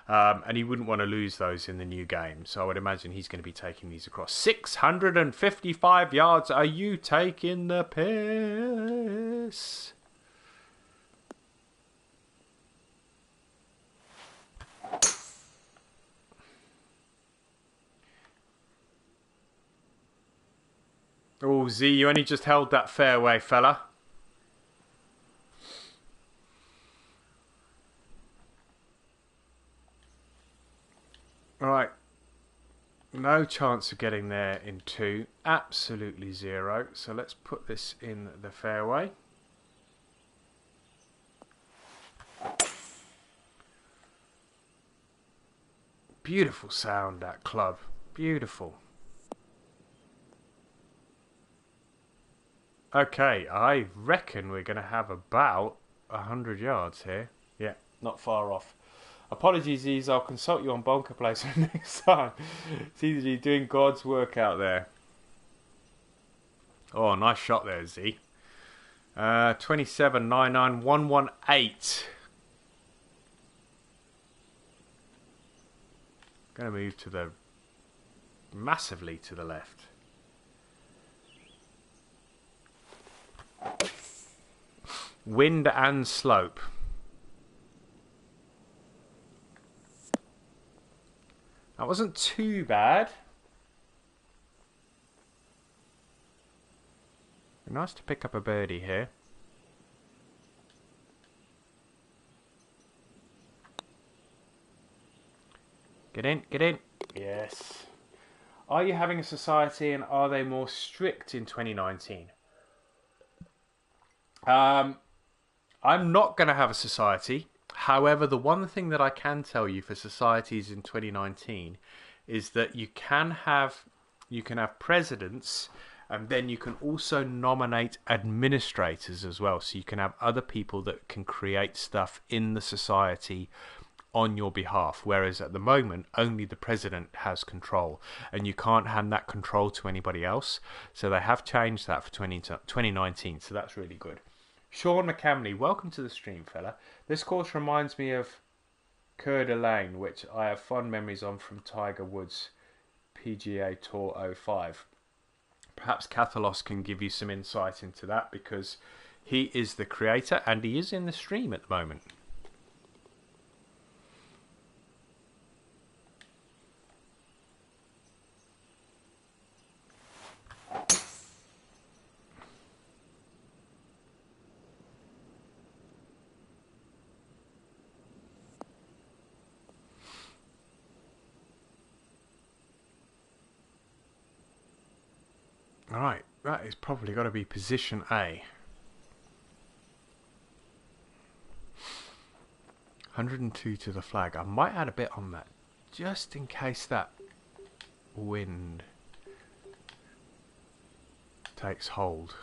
And he wouldn't want to lose those in the new game. So I would imagine he's going to be taking these across. 655 yards. Are you taking the piss? Oh, Z, you only just held that fairway, fella. Right, no chance of getting there in 2, absolutely 0. So let's put this in the fairway. Beautiful sound, that club, beautiful. Okay, I reckon we're going to have about 100 yards here. Yeah, not far off. Apologies, Ease. I'll consult you on bunker placement next time. It's easily doing God's work out there. Oh, nice shot there, Z. 27, 99, 118. Going to move to the massively to the left. Wind and slope. That wasn't too bad. Nice to pick up a birdie here. Get in, get in. Yes. Are you having a society, and are they more strict in 2019? I'm not going to have a society. However, the one thing that I can tell you for societies in 2019 is that you can have presidents, and then you can also nominate administrators as well. So you can have other people that can create stuff in the society on your behalf, whereas at the moment only the president has control, and you can't hand that control to anybody else. So they have changed that for 2019, so that's really good. Sean McCamley, welcome to the stream, fella. This course reminds me of Coeur d'Alene, which I have fond memories on from Tiger Woods PGA Tour '05. Perhaps Cathalos can give you some insight into that, because he is the creator and he is in the stream at the moment. Alright, that is probably got to be position A. 102 to the flag. I might add a bit on that, just in case that wind takes hold.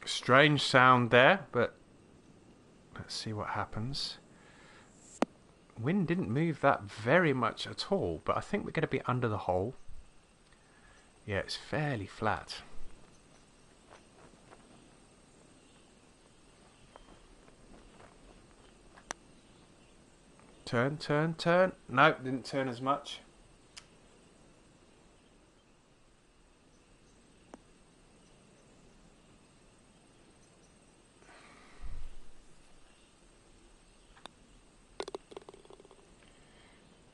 Strange sound there, but let's see what happens. Wind didn't move that very much at all, but I think we're going to be under the hole. Yeah, it's fairly flat. Turn, turn, turn. No, didn't turn as much.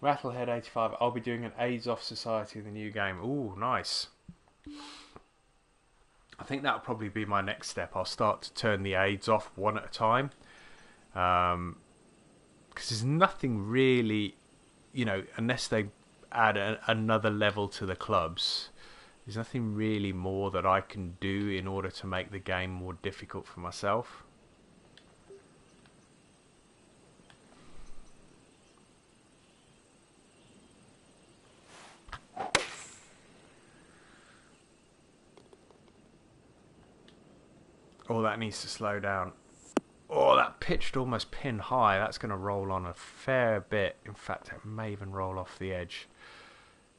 Rattlehead 85. I'll be doing an AIDS off society in the new game. Ooh, nice. I think that'll probably be my next step. I'll start to turn the AIDS off one at a time. Because there's nothing really, you know, unless they add another level to the clubs, there's nothing really more that I can do in order to make the game more difficult for myself. Oh, that needs to slow down. Oh, that pitched almost pin high. That's going to roll on a fair bit. In fact, it may even roll off the edge.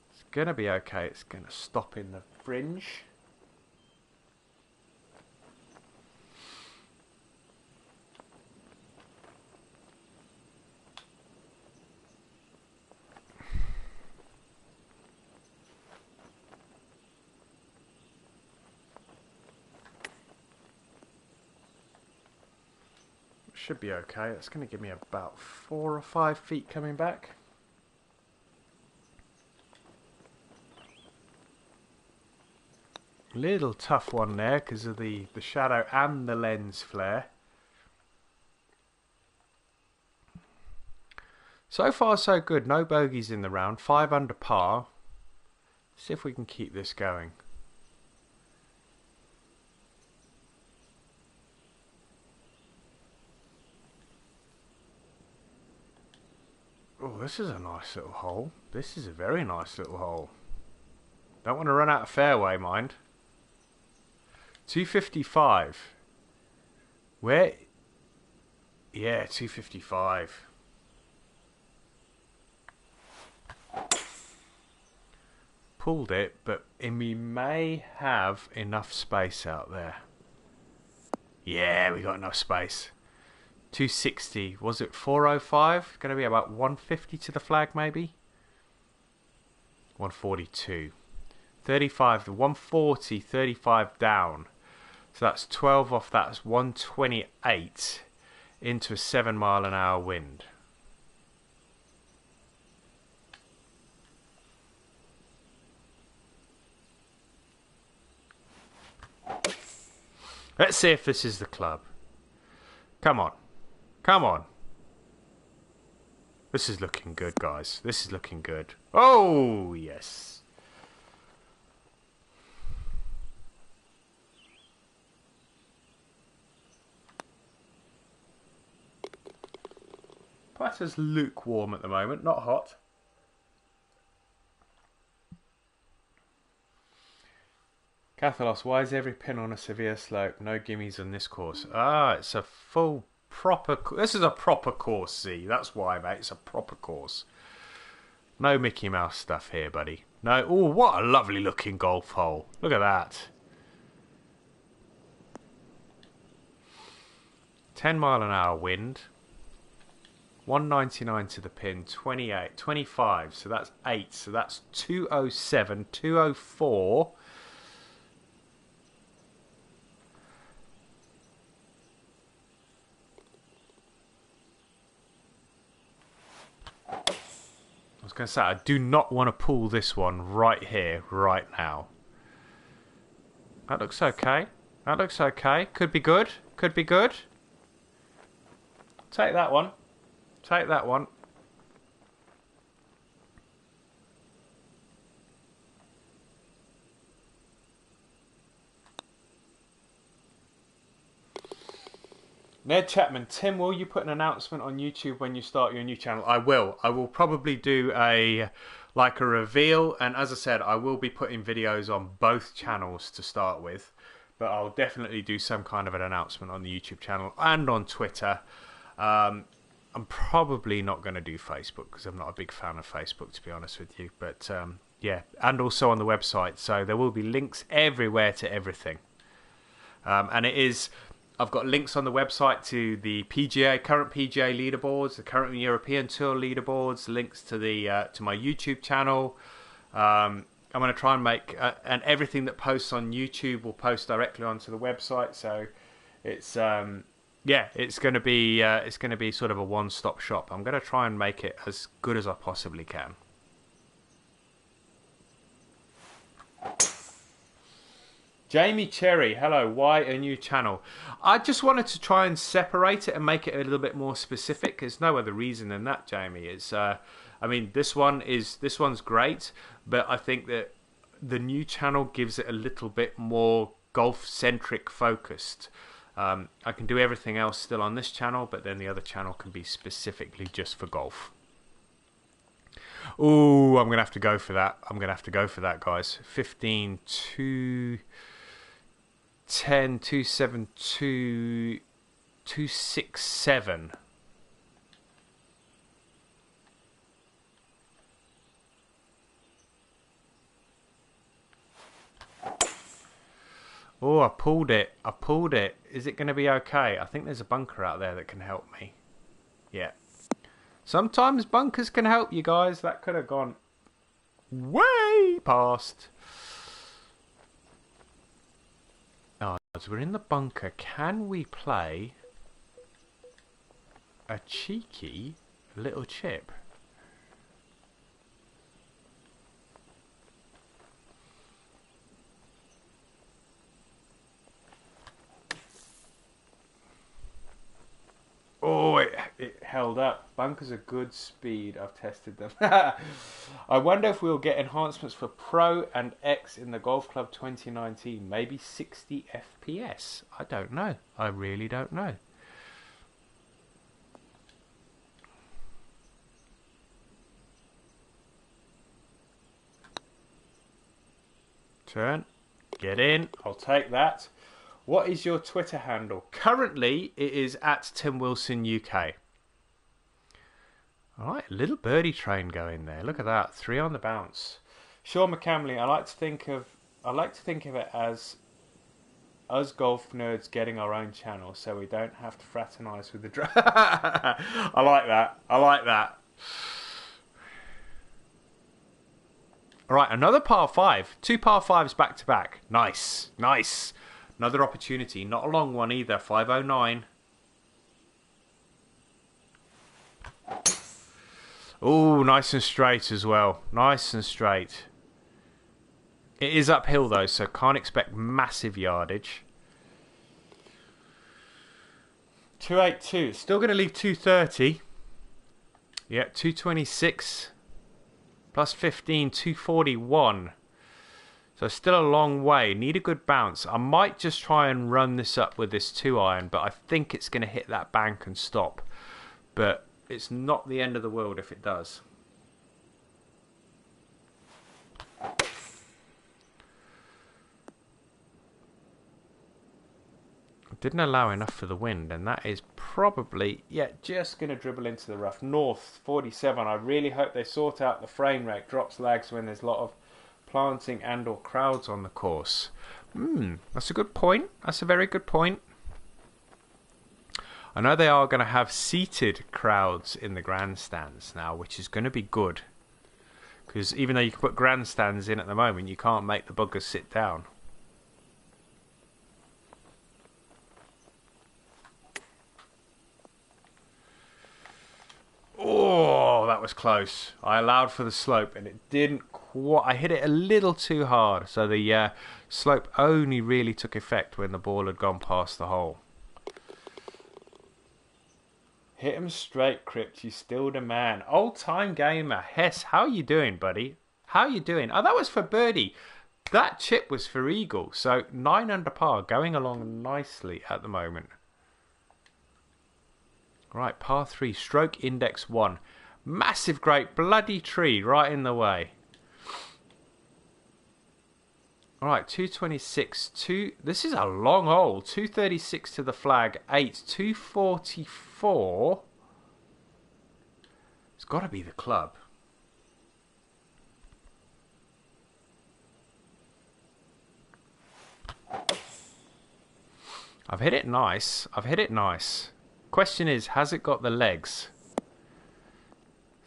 It's going to be okay. It's going to stop in the fringe. Should be okay. It's going to give me about 4 or 5 feet coming back. Little tough one there because of the shadow and the lens flare. So far so good. No bogeys in the round. 5 under par. See if we can keep this going. Oh, this is a nice little hole. This is a very nice little hole. Don't want to run out of fairway, mind. 255. Where? Yeah, 255. Pulled it, but we may have enough space out there. Yeah, we got enough space. 260. Was it 405? Going to be about 150 to the flag, maybe? 142. 35, 140, 35 down. So that's 12 off. That's 128 into a 7 mile an hour wind. Let's see if this is the club. Come on. Come on. This is looking good, guys. This is looking good. Oh, yes. Putter's lukewarm at the moment, not hot. Cathalos, why is every pin on a severe slope? No gimmies on this course. Ah, it's a full proper... This is a proper course, see? That's why, mate. It's a proper course. No Mickey Mouse stuff here, buddy. No. Oh, what a lovely looking golf hole. Look at that. 10 mile an hour wind. 199 to the pin, 28, 25, so that's 8, so that's 207, 204. I was going to say, I do not want to pull this one right here, right now. That looks okay. That looks okay. Could be good. Could be good. Take that one. Take that one. Ned Chapman, Tim, will you put an announcement on YouTube when you start your new channel? I will. I will probably do a reveal, and as I said, I will be putting videos on both channels to start with, but I'll definitely do some kind of an announcement on the YouTube channel and on Twitter. I'm probably not going to do Facebook because I'm not a big fan of Facebook, to be honest with you, but yeah, and also on the website, so there will be links everywhere to everything. And it is, I've got links on the website to the PGA, current PGA leaderboards, the current European Tour leaderboards, links to the to my YouTube channel. I'm going to try and make, and everything that posts on YouTube will post directly onto the website. So it's yeah, it's going to be sort of a one-stop shop. I'm going to try and make it as good as I possibly can. Jamie Cherry, hello. Why a new channel? I just wanted to try and separate it and make it a little bit more specific. There's no other reason than that, Jamie. It's, I mean, this one's great, but I think that the new channel gives it a little bit more golf-centric focused. I can do everything else still on this channel, but then the other channel can be specifically just for golf. Ooh, I'm going to have to go for that. I'm going to have to go for that, guys. 15, 2, 10, 2, 7, 2, 2, 6, 7. Oh, I pulled it. I pulled it. Is it going to be okay? I think there's a bunker out there that can help me. Yeah. Sometimes bunkers can help you guys. That could have gone way past. Oh, as we're in the bunker, can we play a cheeky little chip? Oh, it held up. Bunkers are good speed. I've tested them. I wonder if we'll get enhancements for Pro and X in the Golf Club 2019. Maybe 60 FPS. I don't know. I really don't know. Turn. Get in. I'll take that. What is your Twitter handle? Currently, it is at Tim Wilson UK. All right, a little birdie train going there. Look at that, 3 on the bounce. Sean McCamley, I like to think of it as us golf nerds getting our own channel, so we don't have to fraternise with the. I like that. I like that. All right, another par 5. 2 par 5s back to back. Nice, nice. Another opportunity, not a long one either. 509. Oh, nice and straight as well. Nice and straight. It is uphill though, so can't expect massive yardage. 282. Still going to leave 230. Yeah, 226. Plus 15, 241. So still a long way. Need a good bounce. I might just try and run this up with this 2-iron, but I think it's going to hit that bank and stop. But it's not the end of the world if it does. Didn't allow enough for the wind, and that is probably, yeah, just going to dribble into the rough. North, 47. I really hope they sort out the frame rate. Drops lags when there's a lot of planting and or crowds on the course. That's a good point. That's a very good point. I know they are going to have seated crowds in the grandstands now, which is going to be good. Because even though you can put grandstands in at the moment, you can't make the buggers sit down. Oh, that was close. I allowed for the slope and it didn't quite... I hit it a little too hard. So the slope only really took effect when the ball had gone past the hole. Hit him straight, Crypt. You still the man. Old time gamer. Hess, how you doing, buddy? How you doing? Oh, that was for birdie. That chip was for eagle. So 9 under par, going along nicely at the moment. Right, par 3, stroke index 1. Massive, great bloody tree right in the way. All right, 226. This is a long hole. 236 to the flag, 8. 244. It's got to be the club. I've hit it nice. Question is, has it got the legs?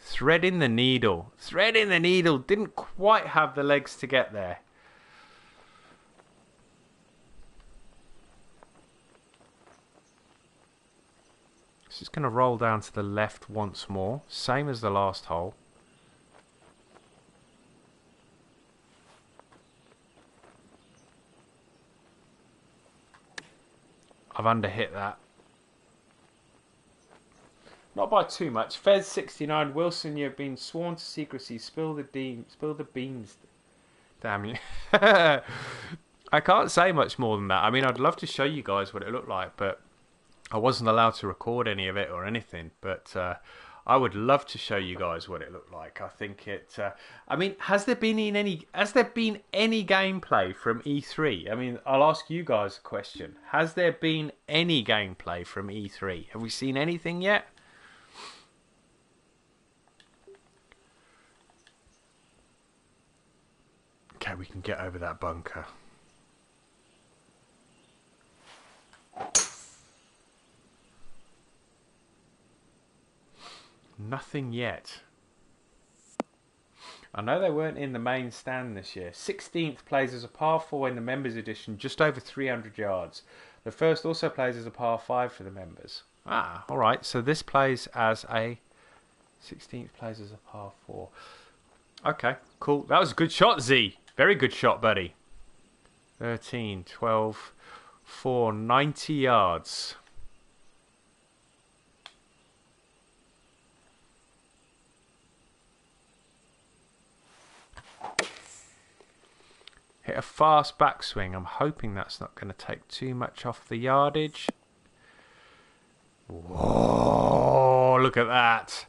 Threading the needle. Threading the needle. Didn't quite have the legs to get there. It's just going to roll down to the left once more. Same as the last hole. I've underhit that. Not by too much. Fez 69. Wilson, you've been sworn to secrecy. Spill the beans. Damn you. I can't say much more than that. I mean, I'd love to show you guys what it looked like, but I wasn't allowed to record any of it or anything. But I would love to show you guys what it looked like. I think it... I mean, has there been any gameplay from E3? I mean, I'll ask you guys a question. Has there been any gameplay from E3? Have we seen anything yet? Okay, we can get over that bunker. Nothing yet. I know they weren't in the main stand this year. 16th plays as a par 4 in the members edition, just over 300 yards. The first also plays as a par 5 for the members. Ah, alright. So this plays as a... 16th plays as a par 4. Okay, cool. That was a good shot, Z. Very good shot, buddy. 13, 12, 4, 90 yards. Hit a fast backswing. I'm hoping that's not going to take too much off the yardage. Whoa, look at that.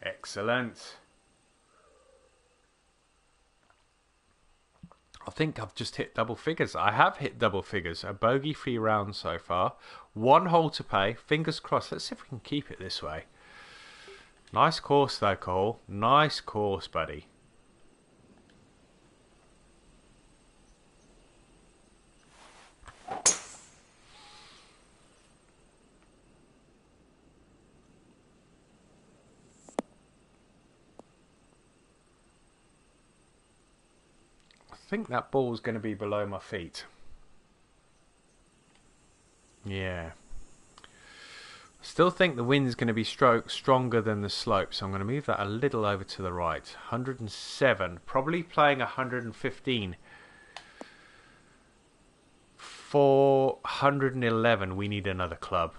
Excellent. I think I've just hit double figures. I have hit double figures. A bogey-free round so far. 1 hole to pay. Fingers crossed. Let's see if we can keep it this way. Nice course though, Cole. Nice course, buddy. I think that ball's going to be below my feet. Yeah. Still think the wind's going to be stronger than the slope, so I'm going to move that a little over to the right. 107, probably playing 115. For 111, we need another club.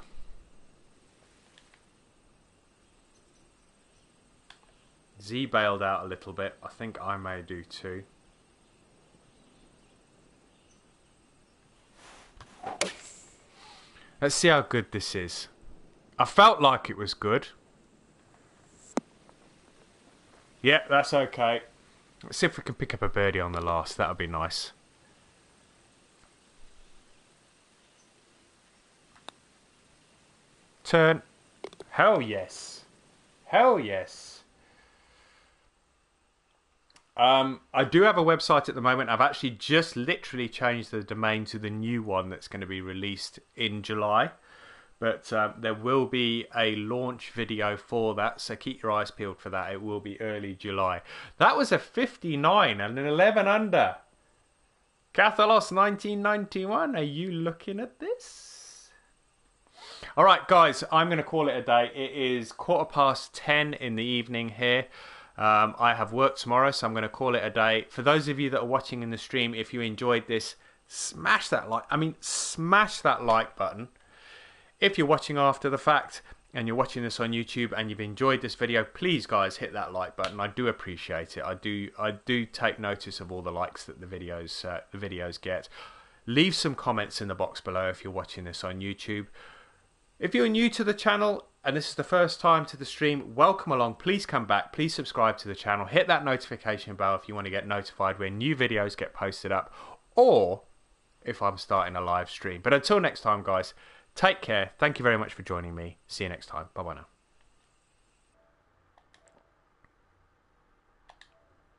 Z bailed out a little bit. I think I may do too. Let's see how good this is. I felt like it was good. Yeah, that's okay. Let's see if we can pick up a birdie on the last. That would be nice. Turn. Hell yes. Hell yes. I do have a website at the moment. I've actually just literally changed the domain to the new one that's going to be released in July. But there will be a launch video for that, so keep your eyes peeled for that. It will be early July. That was a 59 and an 11 under. Cathalos 1991. Are you looking at this? All right, guys, I'm going to call it a day. It is 10:15 in the evening here. I have work tomorrow, so I'm going to call it a day. For those of you that are watching in the stream, if you enjoyed this, smash that like. Smash that like button. If you're watching after the fact and you're watching this on YouTube and you've enjoyed this video, please, guys, hit that like button. I do appreciate it. I do take notice of all the likes that the videos get. Leave some comments in the box below if you're watching this on YouTube. If you're new to the channel and this is the first time to the stream, welcome along. Please come back. Please subscribe to the channel. Hit that notification bell if you want to get notified when new videos get posted up or if I'm starting a live stream. But until next time, guys, take care. Thank you very much for joining me. See you next time. Bye-bye now.